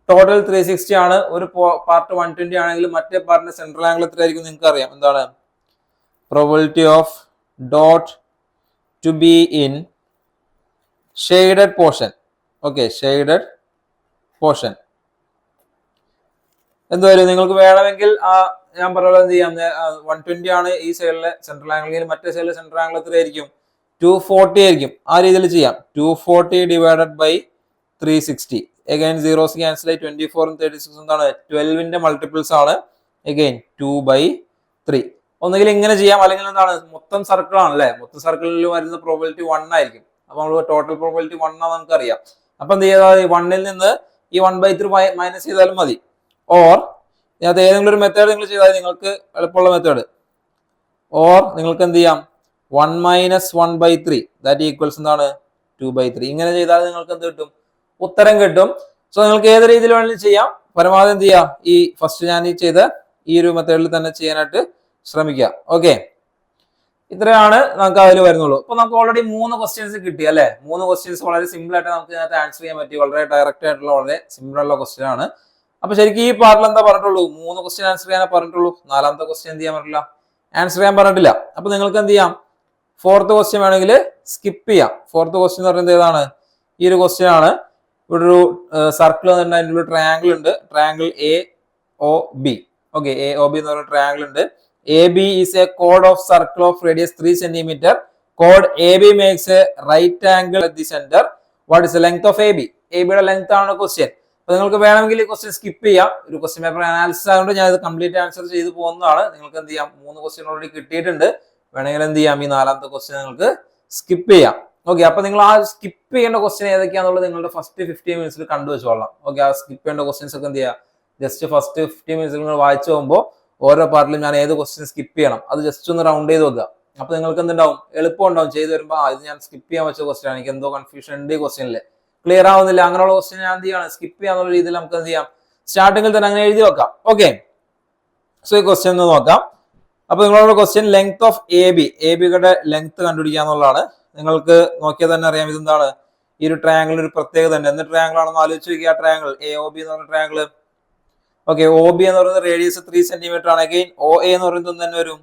ടോട്ടൽ 360 ആണ്, ഒരു പാർട്ട് 120 ആണെങ്കിൽ മറ്റേ പാർട്ടിന്റെ സെൻട്രൽ ആംഗിൾ എത്രയായിരിക്കും നിങ്ങൾക്ക് അറിയാം. എന്താണ്, probability of dot to be in shaded portion. Okay, shaded portion എന്തുവരും, നിങ്ങൾക്ക് വേണമെങ്കിൽ ഞാൻ പറഞ്ഞ എന്ത് ചെയ്യാം, 120 ആണ് ഈ സൈഡിലെ സെൻട്രൽ ആംഗിൾ, മറ്റേ സൈഡിലെ സെൻട്രൽ ആംഗിൾ എത്രയായിരിക്കും, 240 ആയിരിക്കും. ആ രീതിയിൽ ചെയ്യാം. 240 divided by 360. Again 0s cancel ആയി. 24ഉം 36 എന്താണ്, 12ന്റെ മൾട്ടിപ്പിൾസ് ആണ്. അഗൈൻ 2/3. ഒന്നുകിൽ ഇങ്ങനെ ചെയ്യാം, അല്ലെങ്കിൽ എന്താണ്, മൊത്തം സർക്കിൾ ആണല്ലേ, മൊത്തം സർക്കിളിൽ വരുന്ന പ്രോബബിലിറ്റി 1 ആയിരിക്കും. അപ്പൊ നമ്മൾ ടോട്ടൽ പ്രോബബിലിറ്റി 1 ആണെന്ന് നമുക്ക് അറിയാം. അപ്പൊ എന്ത് ചെയ്താൽ 1ൽ നിന്ന് ഈ 1/3 മൈനസ് ചെയ്താലും മതി. ഓർ ഇതിനകത്ത് ഏതെങ്കിലും ഒരു മെത്തേഡ് നിങ്ങൾ ചെയ്താൽ നിങ്ങൾക്ക് എളുപ്പമുള്ള മെത്തേഡ്, ഓർ നിങ്ങൾക്ക് എന്ത് ചെയ്യാം, 1 - 1/3 ദാറ്റ് ഈക്വൽസ് എന്താണ്, 2/3. ഇങ്ങനെ ചെയ്താൽ നിങ്ങൾക്ക് എന്ത് കിട്ടും, ഉത്തരം കിട്ടും. സോ നിങ്ങൾക്ക് ഏത് രീതിയിൽ വേണമെങ്കിലും ചെയ്യാം. പരമാവധി എന്ത് ചെയ്യാം, ഈ ഫസ്റ്റ് ഞാൻ ഈ ചെയ്ത ഈ ഒരു മെത്തേഡിൽ തന്നെ ചെയ്യാനായിട്ട് ശ്രമിക്കുക. ഓക്കെ, ഇത്രയാണ് നമുക്ക് അതിൽ വരുന്നുള്ളൂ. അപ്പൊ നമുക്ക് ഓൾറെഡി 3 ക്വസ്റ്റ്യൻസ് കിട്ടി അല്ലെ. 3 ക്വസ്റ്റ്യൻസ് വളരെ സിമ്പിൾ ആയിട്ട് നമുക്ക് ഇതിനകത്ത് ആൻസർ ചെയ്യാൻ പറ്റി. വളരെ ഡയറക്റ്റ് ആയിട്ടുള്ള വളരെ സിമ്പിൾ ആയിട്ടുള്ള ക്വസ്റ്റ്യൻ ആണ്. അപ്പൊ ശരിക്കും ഈ പാർട്ടിൽ എന്താ പറഞ്ഞിട്ടുള്ളൂ, 3 ക്വസ്റ്റ്യൻ ആൻസർ ചെയ്യാനേ പറഞ്ഞിട്ടുള്ളൂ. 4ാമത്തെ ക്വസ്റ്റ്യൻ എന്ത് ചെയ്യാൻ പറഞ്ഞില്ല, ആൻസർ ചെയ്യാൻ പറഞ്ഞിട്ടില്ല. അപ്പൊ നിങ്ങൾക്ക് എന്ത് ചെയ്യാം, ഫോർത്ത് ക്വസ്റ്റ്യൻ വേണമെങ്കിൽ സ്കിപ്പ് ചെയ്യാം. ഫോർത്ത് ക്വസ്റ്റ്യൻ എന്ന് പറയുന്നത് ഏതാണ്? ഈ ഒരു ക്വസ്റ്റ്യൻ ആണ്. ഇവിടെ ഒരു സർക്കിൾ വന്നിട്ടുണ്ട്, അതിൻ്റെ ഒരു ട്രയാങ്കിൾ ഉണ്ട്, triangle A O B. Okay, A O B എന്ന് പറയുന്ന ട്രയാങ്കിൾ ഉണ്ട്. എ ബി ഈസ് എ കോഡ് of circle of radius 3 centimetre. കോഡ് A B makes a right angle at the centre. What is the length of A B? A ബിയുടെ length ആണ് question. അപ്പൊ നിങ്ങൾക്ക് വേണമെങ്കിൽ ഈ ക്വസ്റ്റ്യൻ സ്കിപ്പ് ചെയ്യാം. ഒരു ക്വസ്റ്റ്യൻ പേപ്പർ അനാലിസിസ് ആയതുകൊണ്ട് ഞാൻ ഇത് കംപ്ലീറ്റ് ആൻസർ ചെയ്ത് പോകുന്നതാണ്. നിങ്ങൾക്ക് എന്ത് ചെയ്യാം, 3 ക്വസ്റ്റ്യൻ ഓൾറെഡി കിട്ടിയിട്ടുണ്ട്. വേണമെങ്കിൽ എന്ത് ചെയ്യാം, ഈ 4ാമത്തെ ക്വസ്റ്റ്യൻ നിങ്ങൾക്ക് സ്കിപ്പ് ചെയ്യാം. ഓക്കെ, അപ്പൊ നിങ്ങൾ ആ സ്കിപ്പ് ചെയ്യേണ്ട ക്വസ്റ്റ്യൻ ഏതൊക്കെയാണെന്നുള്ളത് നിങ്ങളുടെ ഫസ്റ്റ് 15 മിനിറ്റ്സിൽ കണ്ടുവെച്ചോളാം. ഓക്കെ, ആ സ്കിപ്പ് ചെയ്യേണ്ട ക്വസ്റ്റ്യൻസ് ഒക്കെ എന്ത് ചെയ്യുക, ജസ്റ്റ് ഫസ്റ്റ് 15 മിനിറ്റ്സിൽ നിങ്ങൾ വായിച്ചു പോകുമ്പോൾ ഓരോ പാർട്ടിലും ഞാൻ ഏത് ക്വസ്റ്റ്യൻ സ്കിപ്പ് ചെയ്യണം അത് ജസ്റ്റ് ഒന്ന് റൗണ്ട് ചെയ്ത് വെക്കുക. അപ്പൊ നിങ്ങൾക്ക് എന്തുണ്ടാവും, എളുപ്പം ഉണ്ടാവും. ചെയ്ത് വരുമ്പോൾ ഇത് ഞാൻ സ്കിപ്പ് ചെയ്യാൻ വെച്ച ക്വസ്റ്റ്യൻ ആണ്, എനിക്ക് എന്തോ കൺഫ്യൂഷൻ ഉണ്ട് ഈ ക്വസ്റ്റ്യനിൽ, ക്ലിയർ ആവുന്നില്ല, അങ്ങനെയുള്ള ക്വസ്റ്റ്യൻ ഞാൻ എന്ത് ചെയ്യാണ്, സ്കിപ്പ് ചെയ്യാന്നുള്ള രീതിയിൽ നമുക്ക് എന്ത് ചെയ്യാം, സ്റ്റാർട്ടിങ്ങിൽ തന്നെ അങ്ങനെ എഴുതി വെക്കാം. ഓക്കെ, സോ ഈ ക്വസ്റ്റ്യൻ ഒന്ന് നോക്കാം. അപ്പൊ നിങ്ങളോട് question length of A B, A ബിയുടെ ലെങ്ത് കണ്ടുപിടിക്കുക എന്നുള്ളതാണ്. നിങ്ങൾക്ക് നോക്കിയാൽ തന്നെ അറിയാം ഇതെന്താണ്, ഈ ഒരു ട്രയാങ്കിൾ ഒരു പ്രത്യേകത ഉണ്ട്. എന്ത് ട്രയാങ്കിൾ ആണെന്ന് ആലോചിച്ച് നോക്കിയ ട്രയാങ്കിൾ എ ഒ ബി എന്ന് പറയുന്ന ട്രയാങ്കിൾ. ഓക്കെ, ഒ ബി എന്ന് പറയുന്നത് റേഡിയസ് 3 സെന്റിമീറ്റർ ആണ്. അഗെയിൻ ഒ എ എന്ന് പറയുന്നത് തന്നെ വരും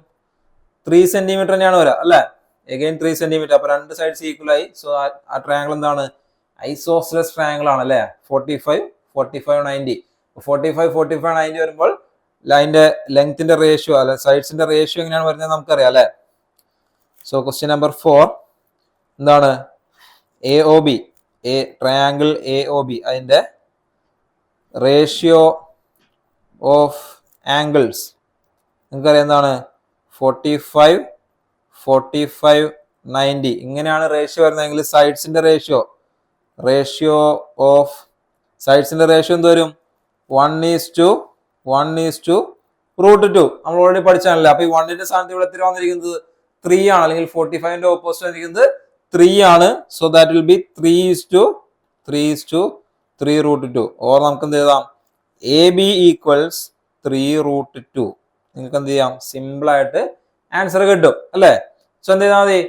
3 സെന്റിമീറ്റർ തന്നെയാണ് വരിക അല്ലെ. Again 3 centimetre. അപ്പൊ രണ്ട് സൈഡ്സ് ഈക്വൽ ആയി. സോ ആ ട്രയാങ്കിൾ എന്താണ്, ഐസോസെലസ് ട്രയാങ്കിൾ ആണ് അല്ലെ. 45 45 90. 45 45 90 വരുമ്പോൾ അതിന്റെ ലെങ്ത്തിന്റെ റേഷ്യോ അല്ലെ സൈഡ്സിന്റെ റേഷ്യോ എങ്ങനെയാണ് വരുന്നത് നമുക്കറിയാം അല്ലെ. സോ ക്വസ്റ്റ്യൻ നമ്പർ 4 എന്താണ്, A O B, A triangle A O B, അതിന്റെ റേഷ്യോ ഓഫ് ആംഗിൾസ് നിങ്ങൾക്കറിയാം എന്താണ്, 45 45 90. ഇങ്ങനെയാണ് റേഷ്യോ വരുന്നതെങ്കിൽ സൈഡ്സിന്റെ റേഷ്യോ ഓഫ് സൈഡ്സിന്റെ റേഷ്യോ എന്ത് വരും, 1:1:√2. നമ്മൾ ഓൾറെഡി പഠിച്ചാണല്ലോ. അപ്പൊ ഈ 1ന്റെ സ്ഥാനത്ത് ഇവിടെ എത്ര വന്നിരിക്കുന്നത്, 3 ആണ്. അല്ലെങ്കിൽ 45ന്റെ ഓപ്പോസിറ്റ് വന്നിരിക്കുന്നത് 3 ആണ്. So that will be 3:3√2. Or നമുക്ക് എന്ത് എഴുതാം, എ ബി ഈക്വൽസ് 3√2. നിങ്ങൾക്ക് എന്ത് ചെയ്യാം, സിമ്പിൾ ആയിട്ട് ആൻസർ കിട്ടും അല്ലെ. സോ എന്ത് ചെയ്താൽ മതി,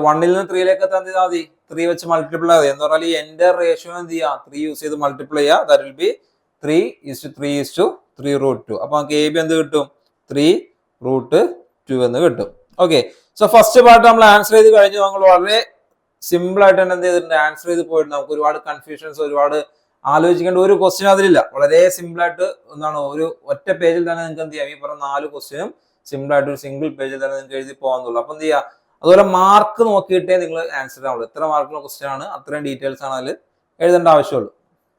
1ൽ നിന്ന് 3ലേക്ക് എത്താൻ എന്ത് ചെയ്താൽ മതി, 3 വെച്ച് മൾട്ടിപ്ലൈ മതി. എന്ന് പറഞ്ഞാൽ ഈ എന്റെ റേഷ്യോ എന്ത് ചെയ്യാം, 3 യൂസ് ചെയ്ത് മൾട്ടിപ്ലൈ ചെയ്യുക. That will be 3:3:3√2. അപ്പൊ നമുക്ക് എ ബി എന്ത് കിട്ടും, 3√2 എന്ന് കിട്ടും. ഓക്കെ, സോ ഫസ്റ്റ് പാർട്ട് നമ്മൾ ആൻസർ ചെയ്ത് കഴിഞ്ഞു. നമ്മൾ വളരെ സിമ്പിൾ ആയിട്ട് തന്നെ എന്ത് ചെയ്തിട്ടുണ്ട്, ആൻസർ ചെയ്ത് പോയിട്ടുണ്ട്. നമുക്ക് ഒരുപാട് കൺഫ്യൂഷൻസ്, ഒരുപാട് ആലോചിക്കേണ്ട ഒരു ക്വസ്റ്റ്യൻ അതിലില്ല. വളരെ സിമ്പിൾ ആയിട്ട് എന്താണ്, ഒരു ഒറ്റ പേജിൽ തന്നെ നിങ്ങൾക്ക് എന്ത് ചെയ്യാം, ഈ പറഞ്ഞ 4 ക്വസ്റ്റ്യനും സിമ്പിൾ ആയിട്ട് ഒരു സിംഗിൾ പേജിൽ തന്നെ നിങ്ങൾക്ക് എഴുതി പോകാന്നുള്ളൂ. അപ്പൊ എന്ത് ചെയ്യുക, അതുപോലെ മാർക്ക് നോക്കിയിട്ടേ നിങ്ങൾ ആൻസർ ആവുള്ളൂ. എത്ര മാർക്കുള്ള ക്വസ്റ്റ്യൻ ആണ് അത്രയും ഡീറ്റെയിൽസ് ആണ് അതിൽ എഴുതേണ്ട ആവശ്യമുള്ളൂ.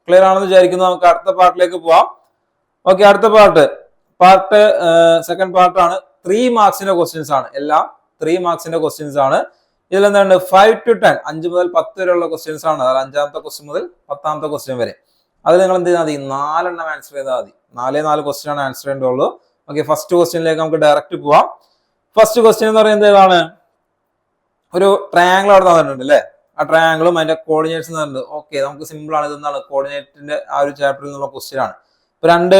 ക്ലിയർ ആണെന്ന് വിചാരിക്കുന്നു. നമുക്ക് അടുത്ത പാർട്ടിലേക്ക് പോവാം. ഓക്കെ, അടുത്ത പാർട്ട് സെക്കൻഡ് പാർട്ടാണ്. 3 മാർക്സിന്റെ ക്വസ്റ്റ്യൻസ് ആണ്. എല്ലാം 3 മാർക്സിന്റെ ക്വസ്റ്റ്യൻസ് ആണ്. ഇതിൽ എന്താണ് 5 to 10, 5 മുതൽ 10 വരെയുള്ള ക്വസ്റ്റ്യൻസ് ആണ്. അതായത് 5ാമത്തെ ക്വസ്റ്റ്യൻ മുതൽ 10ാമത്തെ ക്വസ്റ്റ്യൻ വരെ. അതിൽ നിങ്ങൾ എന്ത് ചെയ്താൽ മതി, 4 എണ്ണം ആൻസർ ചെയ്താൽ മതി. 4 ക്വസ്റ്റ്യൻ ആണ് ആൻസർ ചെയ്യേണ്ടുള്ളൂ. ഓക്കെ, ഫസ്റ്റ് ക്വസ്റ്റ്യനിലേക്ക് നമുക്ക് ഡയറക്റ്റ് പോവാം. ഫസ്റ്റ് ക്വസ്റ്റ്യൻ എന്ന് പറയുന്നത് ഏതാണ്, ഒരു ട്രയാങ്കിൾ അവിടെ തന്നിട്ടുണ്ട് അല്ലെ. ആ ട്രയാങ്കിളും അതിന്റെ കോർഡിനേറ്റ്സ് തന്നിട്ടുണ്ട്. ഓക്കെ, നമുക്ക് സിമ്പിൾ ആണ്. ഇതെന്താണ്, കോർഡിനേറ്റിന്റെ ആ ഒരു ചാപ്റ്ററിൽ നിന്നുള്ള ക്വസ്റ്റ്യൻ ആണ്. ഇപ്പൊ 2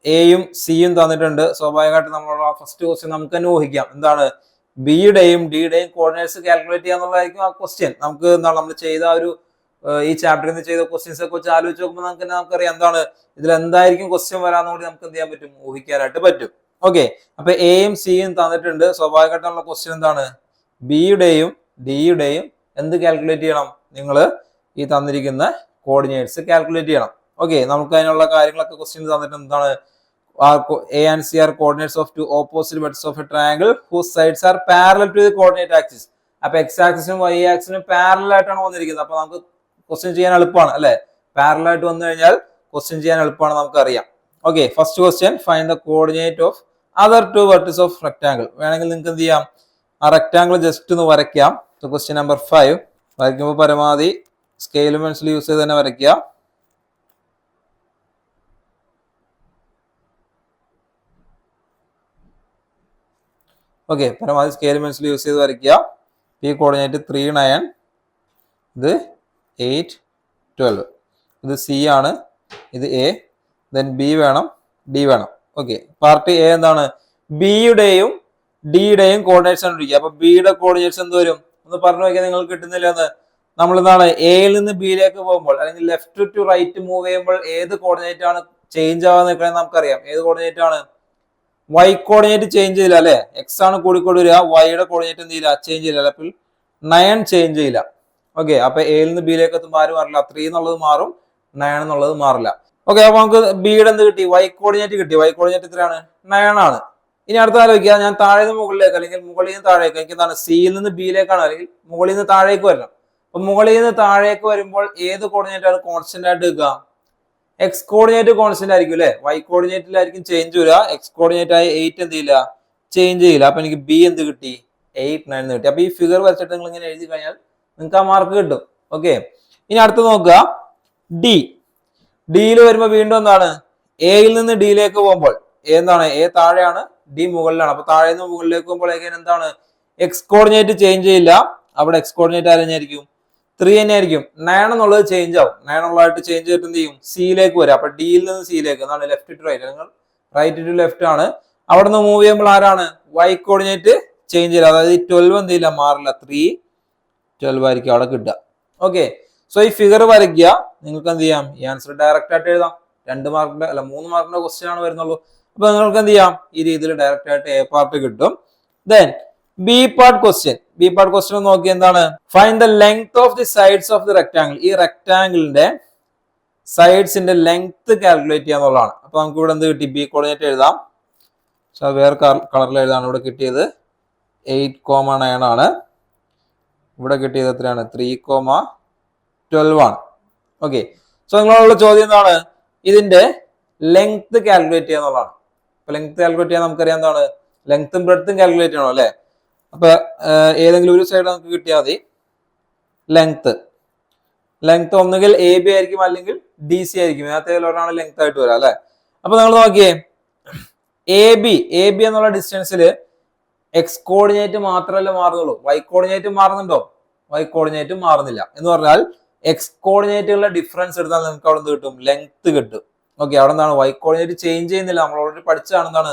എയും സിയും തന്നിട്ടുണ്ട്. സ്വാഭാവികമായിട്ട് നമ്മളുള്ള ഫസ്റ്റ് ക്വസ്റ്റ്യൻ നമുക്ക് തന്നെ ഊഹിക്കാം. എന്താണ്, ബിയുടെയും ഡിയുടെയും കോർഡിനേറ്റ്സ് കാൽക്കുലേറ്റ് ചെയ്യാന്നുള്ളതായിരിക്കും ആ ക്വസ്റ്റ്യൻ. നമുക്ക് എന്താണ്, നമ്മൾ ചെയ്ത ഒരു ഈ ചാപ്റ്ററിൽ നിന്ന് ചെയ്ത ക്വസ്റ്റ്യൻസ് ഒക്കെ വെച്ച് ആലോചിച്ച് നോക്കുമ്പോൾ നമുക്കറിയാം എന്താണ് ഇതിൽ എന്തായിരിക്കും ക്വസ്റ്റ്യൻ വരാന്നുകൂടി നമുക്ക് എന്ത് ചെയ്യാൻ പറ്റും, ഊഹിക്കാനായിട്ട് പറ്റും. ഓക്കെ, അപ്പൊ എയും സിയും തന്നിട്ടുണ്ട്. സ്വാഭാവികമായിട്ടുള്ള ക്വസ്റ്റ്യൻ എന്താണ്, ബിയുടെയും ഡിയുടെയും എന്ത് കാൽക്കുലേറ്റ് ചെയ്യണം, നിങ്ങൾ ഈ തന്നിരിക്കുന്ന കോർഡിനേറ്റ്സ് കാൽക്കുലേറ്റ് ചെയ്യണം. ഓക്കെ, നമുക്ക് അതിനുള്ള കാര്യങ്ങളൊക്കെ ക്വസ്റ്റ്യൻ തന്നിട്ട് എന്താണ്, A and C are coordinates of 2 opposite vertices of a triangle whose sides are parallel to the coordinate axis. അപ്പൊ എക്സ് ആക്സിസും വൈ ആക്സിസും പാരലൽ ആയിട്ടാണ് വന്നിരിക്കുന്നത്. അപ്പൊ നമുക്ക് ക്വസ്റ്റ്യൻ ചെയ്യാൻ എളുപ്പമാണ് അല്ലെ. പാരലൽ ആയിട്ട് വന്നു കഴിഞ്ഞാൽ ക്വസ്റ്റ്യൻ ചെയ്യാൻ എളുപ്പമാണ്, നമുക്ക് അറിയാം. Okay, first question, find the coordinate of other 2 vertices of rectangle. വേണമെങ്കിൽ നിങ്ങൾക്ക് എന്ത് ചെയ്യാം, ആ റെക്ടാംഗിൾ ജസ്റ്റ് ഒന്ന് വരയ്ക്കാം. ക്വസ്റ്റ്യൻ നമ്പർ 5 വരയ്ക്കുമ്പോൾ പരമാവധി സ്കെയിലും പെൻസിൽ യൂസ് ചെയ്ത് തന്നെ വരയ്ക്കുക. ഓക്കെ, പരമാവധി സ്കെയിൽ പെൻസിൽ യൂസ് ചെയ്ത് വരയ്ക്കുക. ഈ കോർഡിനേറ്റ് 3 9, ഇത് 8 12. ഇത് സി ആണ്, ഇത് എ, ദെൻ ബി വേണം, ഡി വേണം. ഓക്കെ, പാർട്ട് എ എന്താണ്, ബിയുടെയും ഡിയുടെയും കോർഡിനേറ്റ്സ് കണ്ടുപിടിക്കുക. അപ്പൊ ബിയുടെ കോർഡിനേറ്റ്സ് എന്ത് വരും ഒന്ന് പറഞ്ഞു നോക്കിയാൽ നിങ്ങൾക്ക് കിട്ടുന്നില്ല എന്ന്. നമ്മൾ എന്താണ്, എയിൽ നിന്ന് ബിയിലേക്ക് പോകുമ്പോൾ അല്ലെങ്കിൽ ലെഫ്റ്റ് ടു റൈറ്റ് മൂവ് ചെയ്യുമ്പോൾ ഏത് കോർഡിനേറ്റ് ആണ് ചേഞ്ച് ആവാൻ നിൽക്കുന്നത് നമുക്കറിയാം. ഏത് കോർഡിനേറ്റ് ആണ്, വൈ കോർഡിനേറ്റ് ചേഞ്ച് ചെയ്യില്ല അല്ലെ, എക്സ് ആണ് കൂടിക്കൂടി വരിക, വൈയുടെ കോർഡിനേറ്റ് എന്ത് ചെയ്യില്ല, ചേഞ്ച് ചെയ്യില്ല. അപ്പോൾ 9 ചേഞ്ച് ചെയ്യില്ല. ഓക്കെ, അപ്പൊ എയിൽ നിന്ന് ബിയിലേക്ക് എത്തുമ്പോൾ ആരും മാറില്ല, 3 എന്നുള്ളത് മാറും, 9 എന്നുള്ളത് മാറില്ല. ഓക്കെ, അപ്പൊ നമുക്ക് ബിയുടെ എന്ത് കിട്ടി, വൈ കോർഡിനേറ്റ് കിട്ടി. വൈ കോർഡിനേറ്റ് എത്രയാണ്, 9 ആണ്. ഇനി അടുത്ത ആലോചിക്കുക, ഞാൻ താഴെ നിന്ന് മുകളിലേക്ക് അല്ലെങ്കിൽ മുകളിൽ നിന്ന് താഴേക്ക്, എനിക്ക് എന്താണ് സിയിൽ നിന്ന് ബിയിലേക്കാണ് അല്ലെങ്കിൽ മുകളിൽ നിന്ന് താഴേക്ക് വരണം. അപ്പൊ മുകളിൽ നിന്ന് താഴേക്ക് വരുമ്പോൾ ഏത് കോർഡിനേറ്റ് ആണ് കോൺസ്റ്റന്റ് ആയിട്ട് വെക്കുക, എക്സ് കോർഡിനേറ്റ് കോൺസ്റ്റന്റ് ആയിരിക്കും അല്ലെ, വൈ കോർഡിനേറ്റിലായിരിക്കും ചേഞ്ച് വരിക. എക്സ് കോർഡിനേറ്റ് ആയി 8 എന്ത് ചെയ്യില്ല, ചേഞ്ച് ചെയ്യില്ല. അപ്പൊ എനിക്ക് ബി എന്ത് കിട്ടി, 8, 9 എന്ന് കിട്ടി. അപ്പൊ ഈ ഫിഗർ വരച്ചിട്ട് നിങ്ങൾ ഇങ്ങനെ എഴുതി കഴിഞ്ഞാൽ നിങ്ങൾക്ക് ആ മാർക്ക് കിട്ടും. ഓക്കെ, ഇനി അടുത്ത് നോക്കുക ഡി. ഡിയിൽ വരുമ്പോൾ വീണ്ടും എന്താണ്, എയിൽ നിന്ന് ഡിയിലേക്ക് പോകുമ്പോൾ എന്താണ്, എ താഴെയാണ്, ഡി മുകളിലാണ്. അപ്പൊ താഴെ നിന്ന് മുകളിലേക്ക് പോകുമ്പോൾ എന്താണ്, എക്സ് കോർഡിനേറ്റ് ചേഞ്ച് ചെയ്യില്ല. അവിടെ എക്സ് കോർഡിനേറ്റ് ആയിരിക്കും, 3 തന്നെ ആയിരിക്കും. 9 എന്നുള്ളത് ചേഞ്ച് ആവും. 9 ഉള്ളതായിട്ട് ചേഞ്ച് ചെയ്തിട്ട് എന്ത് ചെയ്യും, സിയിലേക്ക് വരും. അപ്പൊ ഡിയിൽ നിന്ന് സിയിലേക്ക് എന്താണ്, ലെഫ്റ്റ് ടു റൈറ്റ്, നിങ്ങൾ റൈറ്റ് ടു ലെഫ്റ്റ് ആണ്. അവിടെ നിന്ന് മൂവ് ചെയ്യുമ്പോൾ ആരാണ്, വൈ കോർഡിനേറ്റ് ചേഞ്ച് ചെയ്യില്ല. അതായത് 12 എന്ത് ചെയ്യില്ല, മാറില്ല, 3, 12 ആയിരിക്കും അവിടെ കിട്ടുക. ഓക്കെ, സോ ഈ ഫിഗർ വരയ്ക്കുക. നിങ്ങൾക്ക് എന്ത് ചെയ്യാം, ഈ ആൻസർ ഡയറക്റ്റ് ആയിട്ട് എഴുതാം. 2 മാർക്കിന്റെ അല്ല 3 മാർക്കിന്റെ ക്വസ്റ്റ്യൻ ആണ് വരുന്നുള്ളൂ. അപ്പൊ നിങ്ങൾക്ക് എന്ത് ചെയ്യാം, ഈ രീതിയിൽ ഡയറക്റ്റ് ആയിട്ട് എ പാർട്ട് കിട്ടും. Then B part question. B part question നോക്കി എന്താണ്, find the length of the sides of the rectangle. ഈ റെക്ടാംഗിളിന്റെ സൈഡ്സിന്റെ ലെങ്ത് കാൽക്കുലേറ്റ് ചെയ്യാന്നുള്ളതാണ്. അപ്പൊ നമുക്ക് ഇവിടെ എന്ത് കിട്ടി, ബി കോർഡിനേറ്റ് എഴുതാം. വേറെ കളറിൽ എഴുതാണ്. ഇവിടെ കിട്ടിയത് 8,9 ആണ്. ഇവിടെ കിട്ടിയത് എത്രയാണ്, 3,12 ആണ്. ഓക്കെ, സോ നിങ്ങളുള്ള ചോദ്യം എന്താണ്, ഇതിന്റെ ലെങ്ത് കാൽക്കുലേറ്റ് ചെയ്യാന്നുള്ളതാണ്. അപ്പൊ ലെങ്ത് കാൽക്കുലേറ്റ് ചെയ്യാൻ നമുക്കറിയാം എന്താണ്, ലെങ്ത്തും ബ്രെഡ്ത്തും കാൽക്കുലേറ്റ് ചെയ്യണം അല്ലെ. അപ്പൊ ഏതെങ്കിലും ഒരു സൈഡ് നമുക്ക് കിട്ടിയാൽ മതി. ലെങ്ത് ഒന്നുകിൽ എ ബി ആയിരിക്കും അല്ലെങ്കിൽ ഡി സി ആയിരിക്കും. ഇതിനകത്ത് ഒരാളാണ് ലെങ്ത് ആയിട്ട് വരാം അല്ലെ. അപ്പൊ നിങ്ങൾ നോക്കിയേ, എ ബി എന്നുള്ള ഡിസ്റ്റൻസിൽ എക്സ് കോർഡിനേറ്റ് മാത്രമല്ല മാറുന്നുള്ളൂ, വൈ കോർഡിനേറ്റ് മാറുന്നുണ്ടോ, വൈ കോർഡിനേറ്റ് മാറുന്നില്ല. എന്ന് പറഞ്ഞാൽ എക്സ് കോർഡിനേറ്റുകളുടെ ഡിഫറൻസ് എടുത്താൽ നമുക്ക് അവിടെ നിന്ന് കിട്ടും, ലെങ്ത് കിട്ടും. ഓക്കെ, അവിടെ എന്താണ്, വൈ കോർഡിനേറ്റ് ചേഞ്ച് ചെയ്യുന്നില്ല. നമ്മൾ ഓൾറെഡി പഠിച്ചതാണ് എന്താണ്,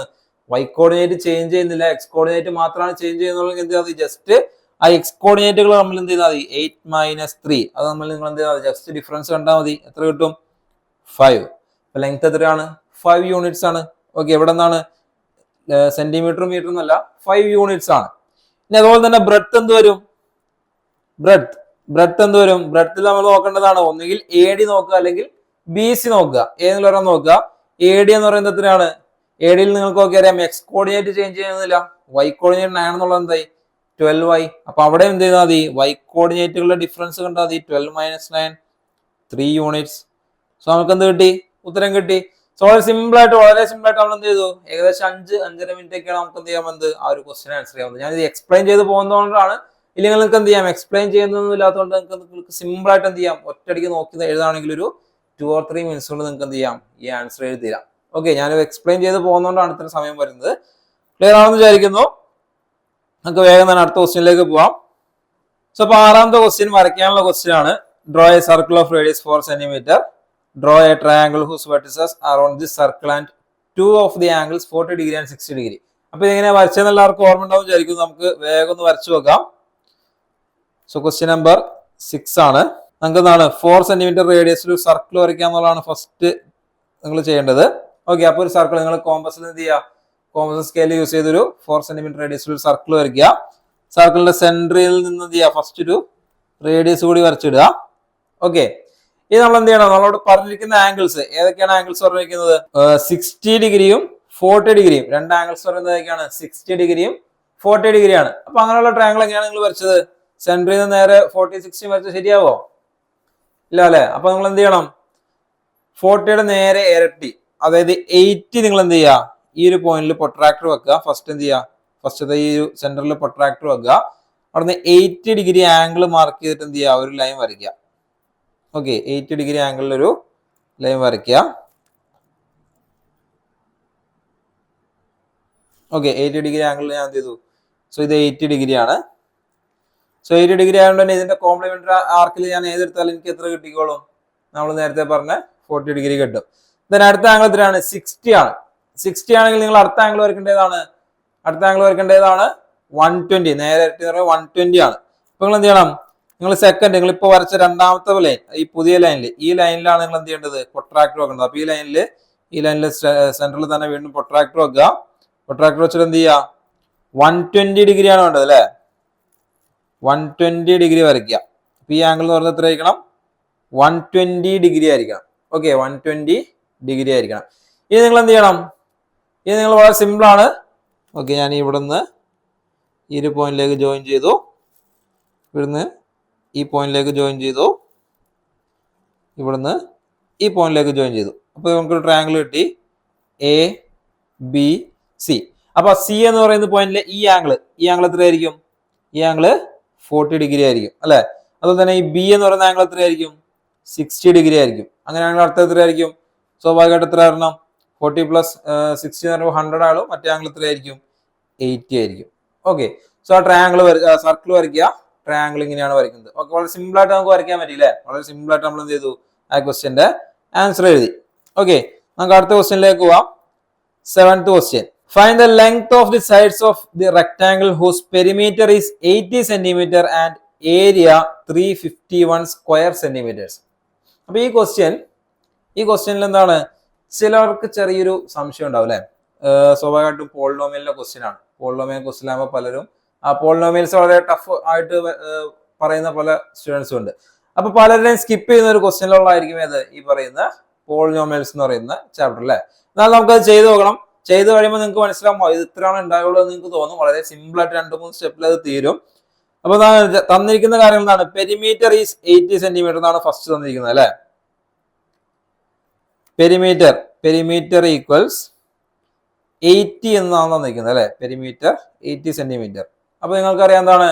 വൈ കോർഡിനേറ്റ് ചേഞ്ച് ചെയ്യുന്നില്ല, എക്സ് കോർഡിനേറ്റ് മാത്രമാണ് ചേഞ്ച് ചെയ്യുന്നത്. എന്ത് ചെയ്താൽ ജസ്റ്റ് ആ എക്സ് കോർഡിനേറ്റുകൾ നമ്മൾ എന്ത് ചെയ്താൽ മതി, 8 - 3 അത് നമ്മൾ നിങ്ങൾ എന്ത് ചെയ്താൽ ജസ്റ്റ് ഡിഫറൻസ് കണ്ടാൽ മതി. എത്ര കിട്ടും, 5. ലെങ്ത് എത്രയാണ്, 5 യൂണിറ്റ്സ് ആണ്. ഓക്കെ, എവിടെ നിന്നാണ്, സെന്റിമീറ്ററും മീറ്ററും എന്നല്ല, 5 യൂണിറ്റ്സ് ആണ്. ഇനി അതുപോലെ തന്നെ ബ്രെഡ്ത്ത് എന്ത് വരും, ബ്രെഡ്ത്ത് എന്ത് വരും, ബ്രെഡ്ത്തിൽ നമ്മൾ നോക്കേണ്ടതാണ് ഒന്നുകിൽ എ ഡി നോക്കുക അല്ലെങ്കിൽ ബി സി നോക്കുക. ഏതെങ്കിലും ഒരെണ്ണം നോക്കുക. എ ഡി എന്ന് പറയുന്നത് എത്രയാണ്, എ ഡിയിൽ നിങ്ങൾക്ക് നോക്കി അറിയാം എക്സ് കോർഡിനേറ്റ് ചേഞ്ച് ചെയ്യുന്നില്ല, വൈ കോർഡിനേറ്റ് 9 എന്നുള്ളത് എന്തായി, 12 ആയി. അപ്പൊ അവിടെ എന്ത് ചെയ്താൽ മതി, വൈ കോർഡിനേറ്റുകളുടെ ഡിഫറൻസ് കണ്ടാൽ മതി, 12 - 9 3 യൂണിറ്റ്സ്. സോ നമുക്ക് എന്ത് കിട്ടി, ഉത്തരം കിട്ടി. സോ വളരെ സിമ്പിൾ ആയിട്ട് നമ്മൾ എന്ത് ചെയ്തു, ഏകദേശം 5-5.5 മിനിറ്റ് ഒക്കെയാണ് നമുക്ക് എന്ത് ചെയ്യാൻ ആ ഒരു ക്വസ്റ്റ്യൻ ആൻസർ ചെയ്യാവുന്നത്. ഞാൻ ഇത് എക്സ്പ്ലെയിൻ ചെയ്ത് പോകുന്നതുകൊണ്ടാണ്. ഇല്ലെങ്കിൽ നിങ്ങൾക്ക് എന്ത് ചെയ്യാം, എക്സ്പ്ലെയിൻ ചെയ്യുന്നതൊന്നും ഇല്ലാത്തതുകൊണ്ട് നിങ്ങൾക്ക് സിമ്പിൾ ആയിട്ട് എന്ത് ചെയ്യാം, ഒറ്റയടിക്ക് നോക്കി എഴുതാണെങ്കിൽ ഒരു 2 or 3 മിനിറ്റ്സ് കൊണ്ട് നിങ്ങൾക്ക് എന്ത് ചെയ്യാം, ഈ ആൻസർ എഴുതിരാം. ഓക്കെ, ഞാൻ എക്സ്പ്ലെയിൻ ചെയ്ത് പോകുന്നതുകൊണ്ടാണ് ഇത്ര സമയം വരുന്നത്. ക്ലിയർ ആണെന്ന് വിചാരിക്കുന്നു. നമുക്ക് വേഗം തന്നെ അടുത്ത ക്വസ്റ്റ്യനിലേക്ക് പോവാം. സോ അപ്പൊ 6ാമത്തെ ക്വസ്റ്റ്യൻ വരയ്ക്കാനുള്ള ക്വസ്റ്റ്യൻ ആണ്. Draw A circle of radius 4 cm. Draw a triangle whose vertices are on this circle and 2 of the angles 40 degree and 60 degree. അപ്പൊ ഇതെങ്ങനെ വരച്ചെന്ന് എല്ലാവർക്കും ഓർമ്മ ഉണ്ടാവും വിചാരിക്കുന്നു. നമുക്ക് വേഗം ഒന്ന് വരച്ചു നോക്കാം. സോ ക്വസ്റ്റ്യൻ നമ്പർ 6 ആണ്. നമുക്ക് എന്താണ് 4 cm റേഡിയസിൽ ഒരു സർക്കിൾ വരയ്ക്കുക എന്നുള്ളതാണ് ഫസ്റ്റ് നിങ്ങൾ ചെയ്യേണ്ടത്. ഓക്കെ, അപ്പൊ ഒരു സർക്കിൾ നിങ്ങൾ കോമ്പസിൽ എന്ത് ചെയ്യുക, കോമ്പസ് സ്കെയിൽ യൂസ് ചെയ്തൊരു 4 cm റേഡിയസിൽ ഒരു സർക്കിൾ വരയ്ക്കുക. സർക്കിളിന്റെ സെന്ററിൽ നിന്ന് എന്ത് ചെയ്യുക, ഫസ്റ്റ് ഒരു റേഡിയസ് കൂടി വരച്ചിടുക. ഓക്കെ, ഇത് നമ്മൾ എന്ത് ചെയ്യണം, നമ്മളോട് പറഞ്ഞിരിക്കുന്ന ആംഗിൾസ് ഏതൊക്കെയാണ്, ആംഗിൾസ് പറഞ്ഞിരിക്കുന്നത് 60 ഡിഗ്രിയും 40 ഡിഗ്രിയും. 2 ആംഗിൾസ് പറയുന്നത് ഏതൊക്കെയാണ്, 60 ഡിഗ്രിയും 40 ഡിഗ്രിയാണ്. അപ്പൊ അങ്ങനെയുള്ള ട്രയാങ്കിൾ എങ്ങനെയാണ് നിങ്ങൾ വരച്ചത്, സെന്ററിൽ നിന്ന് നേരെ 40, 60 വരച്ച് ശരിയാവോ, ഇല്ല അല്ലെ. അപ്പൊ നിങ്ങൾ എന്ത് ചെയ്യണം, 40യുടെ നേരെ ഇരട്ടി, അതായത് 80 നിങ്ങൾ എന്ത് ചെയ്യുക, ഈ ഒരു പോയിന്റിൽ പ്രൊട്രാക്ടർ വെക്കുക. ഫസ്റ്റ് എന്ത് ചെയ്യുക, ഫസ്റ്റത്തെ ഈ ഒരു സെന്ററിൽ പ്രൊട്രാക്ടർ വെക്കുക. അവിടുന്ന് 80 ഡിഗ്രി ആംഗിൾ മാർക്ക് ചെയ്തിട്ട് എന്ത് ചെയ്യുക, ഒരു ലൈൻ വരയ്ക്കുക. ഓക്കെ, 80 ഡിഗ്രി ആംഗിളിൽ ഒരു ലൈൻ വരയ്ക്കുക. ഓക്കെ, 80 ഡിഗ്രി ആംഗിളിൽ ഞാൻ എന്ത് ചെയ്തു, സോ ഇത് 80 ഡിഗ്രി ആണ്. സോ 80 ഡിഗ്രി ആയതുകൊണ്ട് തന്നെ ഇതിന്റെ കോംപ്ലിമെന്ററി ആർക്കിൽ ഞാൻ ഏതെടുത്താലും എനിക്ക് എത്ര കിട്ടിക്കോളും, നമ്മൾ നേരത്തെ പറഞ്ഞ 40 ഡിഗ്രി കിട്ടും. ദെൻ അടുത്ത ആംഗിൾ എത്രയാണ്, 60 ആണ്. 60 ആണെങ്കിൽ നിങ്ങൾ അടുത്ത ആംഗിൾ വരയ്ക്കേണ്ടതാണ്, 120. നേരെ 120 ആണ്. അപ്പൊ നിങ്ങൾ എന്ത് ചെയ്യണം, നിങ്ങൾ സെക്കൻഡ് നിങ്ങൾ ഇപ്പൊ വരച്ച രണ്ടാമത്തെ ലൈൻ, ഈ പുതിയ ലൈനിൽ, ഈ ലൈനിലാണ് നിങ്ങൾ എന്ത് ചെയ്യേണ്ടത്, പ്രൊട്രാക്ടർ വെക്കേണ്ടത്. അപ്പൊ ഈ ലൈനിൽ സെന്ററിൽ തന്നെ വീണ്ടും പ്രൊട്രാക്ടർ വെക്കുക. പ്രൊട്രാക്ടർ വെച്ചിട്ട് എന്ത് ചെയ്യുക, 120 ഡിഗ്രിയാണ് വേണ്ടത് അല്ലേ. 120 ഡിഗ്രി വരയ്ക്കുക. അപ്പൊ ഈ ആംഗിൾ എന്ന് പറയുന്നത് എത്ര ആയിരിക്കണം, 120 ഡിഗ്രി ആയിരിക്കണം. ഓക്കെ, 120 ഡിഗ്രി ആയിരിക്കണം. ഇനി നിങ്ങൾ എന്ത് ചെയ്യണം, ഇത് നിങ്ങൾ വളരെ സിമ്പിൾ ആണ്. ഓക്കെ, ഞാൻ ഇവിടുന്ന് ഈ ഒരു പോയിന്റിലേക്ക് ജോയിൻ ചെയ്തു, ഇവിടുന്ന് ഈ പോയിന്റിലേക്ക് ജോയിൻ ചെയ്തു, ഇവിടുന്ന് ഈ പോയിന്റിലേക്ക് ജോയിൻ ചെയ്തു. അപ്പോൾ നമുക്കൊരു ട്രയാങ്കിൾ കിട്ടി എ ബി സി. അപ്പൊ സി എന്ന് പറയുന്ന പോയിന്റിലെ ഈ ആംഗിൾ എത്രയായിരിക്കും, ഈ ആംഗിള് 40 ഡിഗ്രി ആയിരിക്കും അല്ലെ. അതുപോലെ തന്നെ ഈ ബി എന്ന് പറയുന്ന ആംഗിൾ എത്രയായിരിക്കും, 60 ഡിഗ്രി ആയിരിക്കും. അങ്ങനെയാണെങ്കിൽ അടുത്ത എത്രയായിരിക്കും, സ്വാഭാവികമായിട്ട് എത്ര വരണം, 40 പ്ലസ് 60 എന്ന് പറയുമ്പോൾ 100 ആളും, മറ്റേ ആംഗിൾ എത്രയായിരിക്കും, 80 ആയിരിക്കും. ഓക്കെ, സോ ആ ട്രയാങ്കിൾ സർക്കിൾ വരയ്ക്കുക. ട്രയാങ്കിൾ ഇങ്ങനെയാണ് വരയ്ക്കുന്നത്. ഓക്കെ, വളരെ സിമ്പിൾ ആയിട്ട് നമുക്ക് വരയ്ക്കാൻ പറ്റില്ലേ. വളരെ സിമ്പിൾ ആയിട്ട് നമ്മൾ എന്ത് ചെയ്തു, ആ ക്വസ്റ്റ്യന്റെ ആൻസർ എഴുതി. ഓക്കെ, നമുക്ക് അടുത്ത ക്വസ്റ്റ്യനിലേക്ക് പോവാം. 7th question. Find the length of the sides of the rectangle whose perimeter is 80 cm and area 351 square centimeters. അപ്പൊ ഈ ക്വസ്റ്റ്യനിൽ എന്താണ്, ചിലർക്ക് ചെറിയൊരു സംശയം ഉണ്ടാവും അല്ലെ. സ്വാഭാവികമായിട്ടും പോളിനോമിയലിന്റെ ക്വസ്റ്റ്യൻ ആണ്. പോളിനോമിയൽ ക്വസ്റ്റ്യൻ ആകുമ്പോൾ പലരും പോളിനോമിയൽസ് വളരെ ടഫ് ആയിട്ട് പറയുന്ന പല സ്റ്റുഡൻസും ഉണ്ട്. അപ്പൊ പലരെയും സ്കിപ്പ് ചെയ്യുന്ന ഒരു ക്വസ്റ്റ്യനിലുള്ളതായിരിക്കും ഏത്, ഈ പറയുന്ന പോളിനോമിയൽസ് എന്ന് പറയുന്ന ചാപ്റ്റർ അല്ലെ. എന്നാൽ നമുക്കത് ചെയ്തു നോക്കണം. ചെയ്ത് കഴിയുമ്പോൾ നിങ്ങൾക്ക് മനസ്സിലാവുമോ ഇത് ഇത്രയാണ് ഉണ്ടാവുള്ളൂ എന്ന് നിങ്ങൾക്ക് തോന്നും. വളരെ സിമ്പിൾ ആയിട്ട് 2-3 സ്റ്റെപ്പിൽ അത് തീരും. അപ്പൊ തന്നിരിക്കുന്ന കാര്യം എന്താണ്, പെരിമീറ്റർ ഈസ് 80 സെന്റിമീറ്റർ എന്നാണ് ഫസ്റ്റ് തന്നിരിക്കുന്നത് അല്ലെ. പെരിമീറ്റർ ഈക്വൽസ് 80 എന്നാണ് തന്നിരിക്കുന്നത് അല്ലെ. Perimeter 80 centimetre. അപ്പൊ നിങ്ങൾക്കറിയാം എന്താണ്,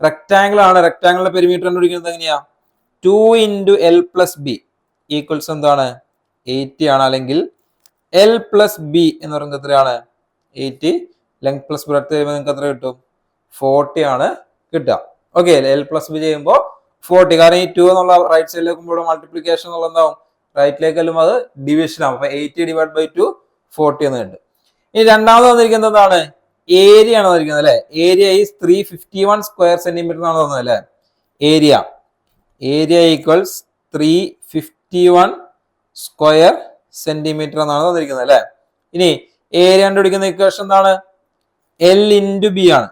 റെക്ടാംഗിൾ ആണ്. റെക്ടാംഗിളിന്റെ പെരിമീറ്റർ കണ്ടുപിടിക്കുന്നത് എങ്ങനെയാ, 2 × L + B ഈക്വൽസ് എന്താണ്, 80 ആണ്. അല്ലെങ്കിൽ L + B എന്ന് പറയുന്നത് എത്രയാണ്, 80. ലെങ്ത് പ്ലസ് ബ്രെഡ്ത്ത് ചെയ്യുമ്പോൾ നിങ്ങൾക്ക് എത്ര കിട്ടും, 40 ആണ് കിട്ടുക. ഓക്കെ, L + B ചെയ്യുമ്പോൾ 40. കാരണം ഈ 2 എന്നുള്ള റൈറ്റ് സൈഡിലേക്ക് ഇവിടെ മൾട്ടിപ്ലിക്കേഷൻ എന്നുള്ള എന്താവും, റൈറ്റിലേക്കെല്ലാം അത് ഡിവിഷൻ ആവും. അപ്പൊ 80/2 40 എന്ന് കിട്ടും. ഇനി രണ്ടാമത് വന്നിരിക്കുന്നത് എന്താണ്, ഏരിയ ആണ് വന്നിരിക്കുന്നത് അല്ലെ. ഏരിയ ഈസ് 351 സ്ക്വയർ സെന്റിമീറ്റർ എന്നാണ് തന്നത് അല്ലെ. ഏരിയ ഈക്വൽസ് 351 സ്ക്വയർ സെന്റിമീറ്റർ എന്നാണ് തന്നിരിക്കുന്നത് അല്ലെ. ഇനി ഏരിയ കണ്ടുപിടിക്കുന്ന ഇക്വേഷൻ എന്താണ്, L × B ആണ്.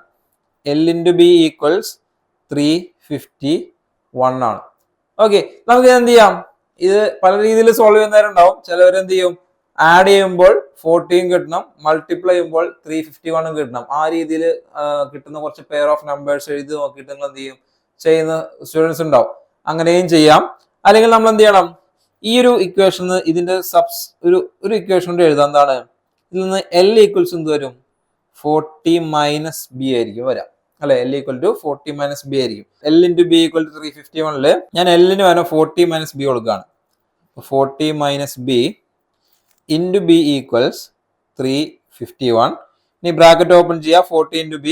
L × B ഈക്വൽസ് 351 ആണ്. ഓക്കെ, നമുക്ക് എന്ത് ചെയ്യാം, ഇത് പല രീതിയിൽ സോൾവ് ചെയ്യുന്നവരുണ്ടാവും. ചിലവർ എന്ത് ചെയ്യും, ആഡ് ചെയ്യുമ്പോൾ 40 കിട്ടണം, മൾട്ടിപ്ലൈ ചെയ്യുമ്പോൾ 351 കിട്ടണം. ആ രീതിയിൽ കിട്ടുന്ന കുറച്ച് പെയർ ഓഫ് നമ്പേഴ്സ് എഴുതി നോക്കിയിട്ട് നിങ്ങൾ എന്ത് ചെയ്യും, ചെയ്യുന്ന സ്റ്റുഡൻസ് ഉണ്ടാവും. അങ്ങനെയും ചെയ്യാം. അല്ലെങ്കിൽ നമ്മൾ എന്ത് ചെയ്യണം, ഈ ഒരു ഇക്വേഷൻ ഇതിന്റെ ഒരു ഇക്വേഷൻ കൊണ്ട് എഴുതാം. എന്താണ്, ഇതിൽ നിന്ന് L ഈക്വൽസ് എന്ത് വരും, 40 - B ആയിരിക്കും വരാം അല്ലെ. L = 40 - B ആയിരിക്കും. L × B = 351 ഞാൻ L ന് വരാൻ 40 - B കൊടുക്കുകയാണ്. 40 - B × B ഈക്വൽസ് 351. ഇനി ബ്രാക്കറ്റ് ഓപ്പൺ ചെയ്യുക, 40 × B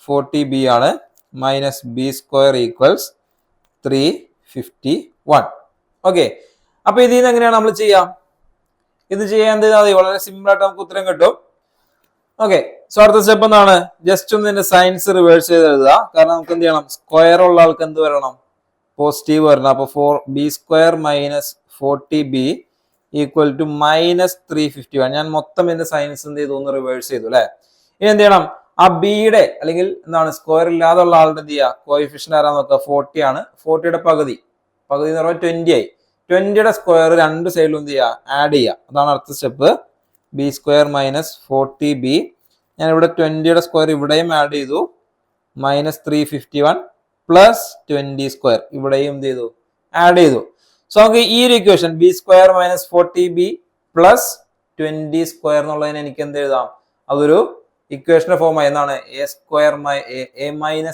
40B ആണ്, -B² ഈക്വൽസ് 351. ഓക്കെ, അപ്പൊ ഇതിൽ നിന്ന് എങ്ങനെയാണ് നമ്മൾ ചെയ്യാം, ഇത് ചെയ്യാൻ വളരെ സിമ്പിൾ ആയിട്ട് നമുക്ക് ഉത്തരം കിട്ടും. ഓക്കെ, സോ അടുത്ത സ്റ്റെപ്പ് എന്താണ്, ജസ്റ്റ് ഒന്ന് ഇതിന്റെ സൈൻസ് റിവേഴ്സ് ചെയ്ത് എഴുതുക. കാരണം നമുക്ക് എന്ത് ചെയ്യണം, സ്ക്വയർ ഉള്ള ആൾക്ക് എന്ത് വരണം, പോസിറ്റീവ് വരണം. അപ്പൊ 4B² - 40B ഈക്വൽ ടു -351. ഞാൻ മൊത്തം ഇതിന്റെ സൈൻസ് എന്ത് ചെയ്തു, ഒന്ന് റിവേഴ്സ് ചെയ്തു അല്ലെ. ഇനി എന്ത് ചെയ്യണം, ആ ബിയുടെ അല്ലെങ്കിൽ എന്താണ് സ്ക്വയർ ഇല്ലാതുള്ള ആളുടെ എന്ത് ചെയ്യുക, കോഎഫിഷ്യന്റ് ആരാന്ന് നോക്കുക, 40 ആണ്. 40യുടെ പകുതി എന്ന് പറയുമ്പോൾ 20 ആയി. 20യുടെ സ്ക്വയർ രണ്ട് സൈഡിലും എന്ത് ചെയ്യുക, ആഡ് ചെയ്യുക. അതാണ് അടുത്ത സ്റ്റെപ്പ്. B² - 40B. ഞാൻ ഇവിടെ 20യുടെ സ്ക്വയർ ഇവിടെയും ആഡ് ചെയ്തു, -351 + 20² ഇവിടെയും എന്ത് ചെയ്തു, ആഡ് ചെയ്തു. സോ നമുക്ക് ഈ ഒരു ഇക്വേഷൻ B² - 40B + 20² എന്നുള്ളതിന് എനിക്ക് എന്ത് എഴുതാം, അതൊരു ഇക്വേഷന്റെ ഫോം ആയി. എന്താണ്, A²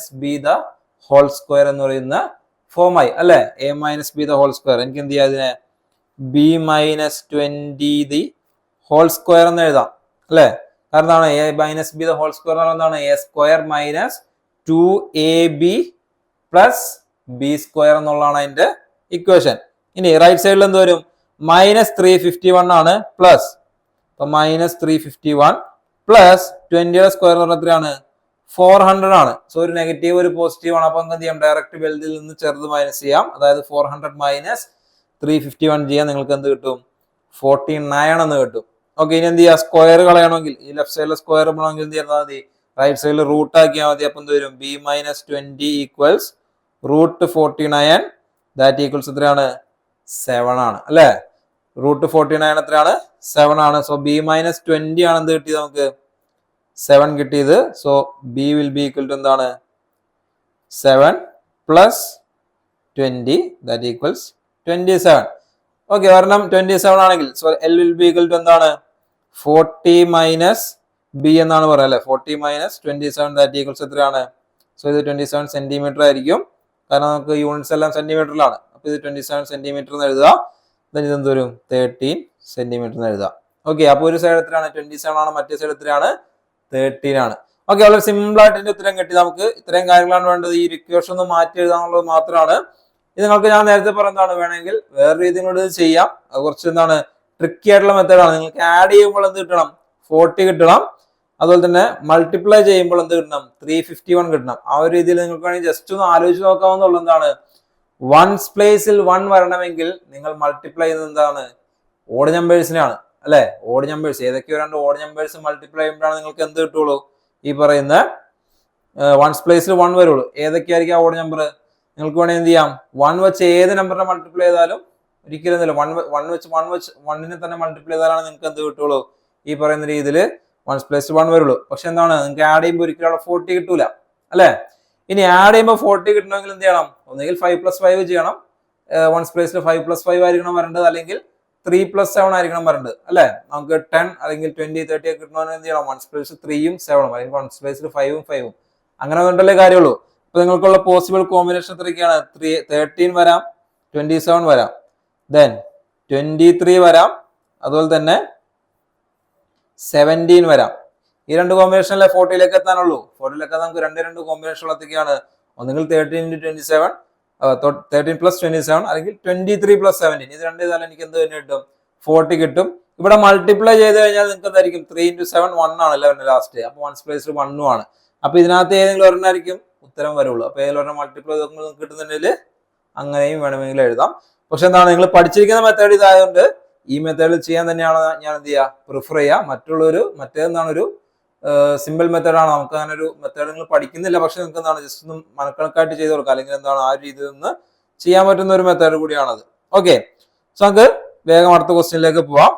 - B² എന്ന് പറയുന്ന ഫോമായി അല്ലെ. A - B² എനിക്ക് എന്ത് ചെയ്യാം, അതിനെ B - 20² എന്ന് എഴുതാം അല്ലെ. കാരണം എന്താണ്, A - B² എന്താണ്, A² - 2AB + B² എന്നുള്ളതാണ് അതിന്റെ ഇക്വേഷൻ. ഇനി റൈറ്റ് സൈഡിൽ എന്ത് വരും, -351 ആണ് പ്ലസ്, അപ്പൊ -351 + 20യുടെ സ്ക്വയർ എന്ന് പറഞ്ഞാൽ എത്രയാണ്, 400 ആണ്. സോ ഒരു നെഗറ്റീവ് ഒരു പോസിറ്റീവ് ആണ്. അപ്പൊ എന്ത് ചെയ്യാം, ഡയറക്റ്റ് വലുതിൽ നിന്ന് ചെറുത് മൈനസ് ചെയ്യാം. അതായത് 400 - 351 ചെയ്യാൻ നിങ്ങൾക്ക് എന്ത് കിട്ടും, 49 എന്ന് കിട്ടും. ഓക്കെ, ഇനി എന്ത് ചെയ്യുക, സ്ക്വയർ കളയണമെങ്കിൽ ഈ ലെഫ്റ്റ് സൈഡിലെ സ്ക്വയർ വേണമെങ്കിൽ എന്ത് ചെയ്താൽ മതി, റൈറ്റ് സൈഡിൽ റൂട്ട് ആക്കിയാൽ മതി. അപ്പൊ എന്ത് വരും, B minus 20 equals root 49, that equals എത്രയാണ്, 7 ആണ് അല്ലെ. റൂട്ട് 49 എത്രയാണ്, 7 ആണ്. സോ ബി മൈനസ് 20 ആണ് എന്ത് കിട്ടിയത്, നമുക്ക് 7 കിട്ടിയത്. So B will be equal to എന്താണ്, 7 പ്ലസ് 20, ദാറ്റ് ഈക്വൽസ് 27. ഓക്കെ, ഒരെണ്ണം 27 ആണെങ്കിൽ so L will be equal to എന്താണ്, 40 മൈനസ് ബി എന്നാണ് പറയുക അല്ലെ. 40 മൈനസ് 27, ദാറ്റ് ഈക്വൽസ് എത്രയാണ്, സോ ഇത് 27 സെന്റിമീറ്റർ ആയിരിക്കും, കാരണം നമുക്ക് യൂണിറ്റ്സ് എല്ലാം സെന്റിമീറ്ററിലാണ്. അപ്പൊ ഇത് 27 സെന്റിമീറ്റർ എന്ന് എഴുതുക. ഇത് എന്ത് വരും, 13 സെന്റിമീറ്റർ എന്ന് എഴുതുക. ഓക്കെ, അപ്പൊ ഒരു സൈഡ് എത്രയാണ്, 27 ആണ്, മറ്റേ സൈഡ് എത്രയാണ്, 13 ആണ്. ഓക്കെ, വളരെ സിമ്പിൾ ആയിട്ട് ഇതിന്റെ ഉത്തരം കിട്ടി. നമുക്ക് ഇത്രയും കാര്യങ്ങളാണ് വേണ്ടത്. ഈ ഇക്വേഷൻ ഒന്ന് മാറ്റി എഴുതാന്നുള്ളത് മാത്രമാണ്. ഇത് നിങ്ങൾക്ക് ഞാൻ നേരത്തെ പറഞ്ഞതാണ്, വേണമെങ്കിൽ വേറെ രീതിയിൽ ഇത് ചെയ്യാം. അത് കുറച്ച് എന്താണ് ട്രിക്കി ആയിട്ടുള്ള മെത്തേഡാണ്. നിങ്ങൾക്ക് ആഡ് ചെയ്യുമ്പോൾ എന്ത് കിട്ടണം, 40 കിട്ടണം. അതുപോലെ തന്നെ മൾട്ടിപ്ലൈ ചെയ്യുമ്പോൾ എന്ത് കിട്ടണം, 351 കിട്ടണം. ആ ഒരു രീതിയിൽ നിങ്ങൾക്ക് വേണമെങ്കിൽ ജസ്റ്റ് ഒന്ന് ആലോചിച്ച് നോക്കാവുന്ന എന്താണ്, വൺസ് പ്ലേസിൽ 1 വരണമെങ്കിൽ നിങ്ങൾ മൾട്ടിപ്ലൈ ചെയ്യുന്നത് എന്താണ്, ഓഡ് നമ്പേഴ്സിനാണ് അല്ലെ. ഓഡ് നമ്പേഴ്സ് ഏതൊക്കെയോ രണ്ട് ഓഡ് നമ്പേഴ്സ് മൾട്ടിപ്ലൈ ചെയ്യുമ്പോഴാണ് നിങ്ങൾക്ക് എന്ത് കിട്ടുള്ളൂ, ഈ പറയുന്ന വൺസ് പ്ലേസിൽ 1 വരുള്ളൂ. ഏതൊക്കെയായിരിക്കും ആ ഓഡ് നമ്പർ, നിങ്ങൾക്ക് വേണമെങ്കിൽ എന്ത് ചെയ്യാം, 1 വെച്ച് ഏത് നമ്പറിനെ മൾട്ടിപ്ലൈ ചെയ്താലും ഒരിക്കലും എന്തില്ല, 1 വെച്ച് 1നെ തന്നെ മൾട്ടിപ്ലൈ ചെയ്താലാണ് നിങ്ങൾക്ക് എന്ത് കിട്ടുള്ളൂ, ഈ പറയുന്ന രീതിയിൽ വൺസ് പ്ലേസ് 1 വരുള്ളൂ. പക്ഷെ എന്താണ്, നിങ്ങൾക്ക് ആഡ് ചെയ്യുമ്പോൾ ഒരിക്കലും അവിടെ 40 കിട്ടൂല അല്ലെ. ഇനി ആഡ് ചെയ്യുമ്പോൾ 40 കിട്ടണമെങ്കിൽ എന്ത് ചെയ്യണം, ഒന്നുകിൽ 5+5 ചെയ്യണം. വൺസ് പ്ലേസിൽ 5+5 ആയിരിക്കണം വരേണ്ടത്, അല്ലെങ്കിൽ 3+7 ആയിരിക്കണം വരേണ്ടത് അല്ലെ. നമുക്ക് 10 അല്ലെങ്കിൽ 20, 30 ഒക്കെ കിട്ടണമെങ്കിൽ എന്ത് ചെയ്യണം, വൺസ് പ്ലേസിൽ 3ഉം 7ഉം അല്ലെങ്കിൽ വൺസ് പ്ലേസിൽ 5ഉം 5ഉം അങ്ങനെ വന്നിട്ടല്ലേ കാര്യമുള്ളൂ. അപ്പൊ നിങ്ങൾക്കുള്ള പോസിബിൾ കോമ്പിനേഷൻ എത്രയൊക്കെയാണ്, 13 വരാം, 27 വരാം, ദെൻ 23 വരാം, അതുപോലെ തന്നെ 17 വരാം. ഈ രണ്ട് കോമ്പിനേഷനിലെ 40ലേക്ക് എത്താനുള്ളൂ. 40ലേക്ക് നമുക്ക് രണ്ട് കോമ്പിനേഷൻ എന്തൊക്കെയാണ്, ഒന്നുകിൽ 13 + 27 അല്ലെങ്കിൽ 23+17. ഇത് രണ്ട് ചെയ്താൽ എനിക്ക് എന്ത് തന്നെ കിട്ടും, 40 കിട്ടും. ഇവിടെ മൾട്ടിപ്ലൈ ചെയ്ത് കഴിഞ്ഞാൽ നിങ്ങൾക്ക് എന്തായിരിക്കും, 3 × 7 1 ആണല്ലോ ലാസ്റ്റ്. അപ്പൊ വൺസ് പ്ലേസിൽ 1 ആണ്. അപ്പൊ ഇതിനകത്ത് ഏതെങ്കിലും ഒരെണ്ണമായിരിക്കും ഉത്തരം വരുള്ളൂ. അപ്പൊ ഏതെങ്കിലും ഒരെണ്ണം മൾട്ടിപ്ലൈ ചെയ്ത് നിങ്ങൾക്ക് കിട്ടുന്നുണ്ടെങ്കിൽ അങ്ങനെയും വേണമെങ്കിൽ എഴുതാം. പക്ഷെ എന്താണ്, നിങ്ങൾ പഠിച്ചിരിക്കുന്ന മെത്തേഡ് ഇതായതുകൊണ്ട് ഈ മെത്തേഡിൽ ചെയ്യാൻ തന്നെയാണ് ഞാൻ എന്ത് ചെയ്യുക, പ്രിഫർ ചെയ്യുക. മറ്റേതെന്താണ് ഒരു സിമ്പിൾ മെത്തേഡാണ്. നമുക്ക് അങ്ങനെ ഒരു മെത്തേഡ് നിങ്ങൾ പഠിക്കുന്നില്ല, പക്ഷെ നിങ്ങൾക്ക് എന്താണ് ജസ്റ്റ് ഒന്ന് മനക്കണക്കായിട്ട് ചെയ്ത് കൊടുക്കുക, അല്ലെങ്കിൽ എന്താണ് ആ രീതിയിൽ നിന്ന് ചെയ്യാൻ പറ്റുന്ന ഒരു മെത്തേഡ് കൂടിയാണത്. ഓക്കെ, സോ നമുക്ക് വേഗം അടുത്ത ക്വസ്റ്റ്യനിലേക്ക് പോവാം.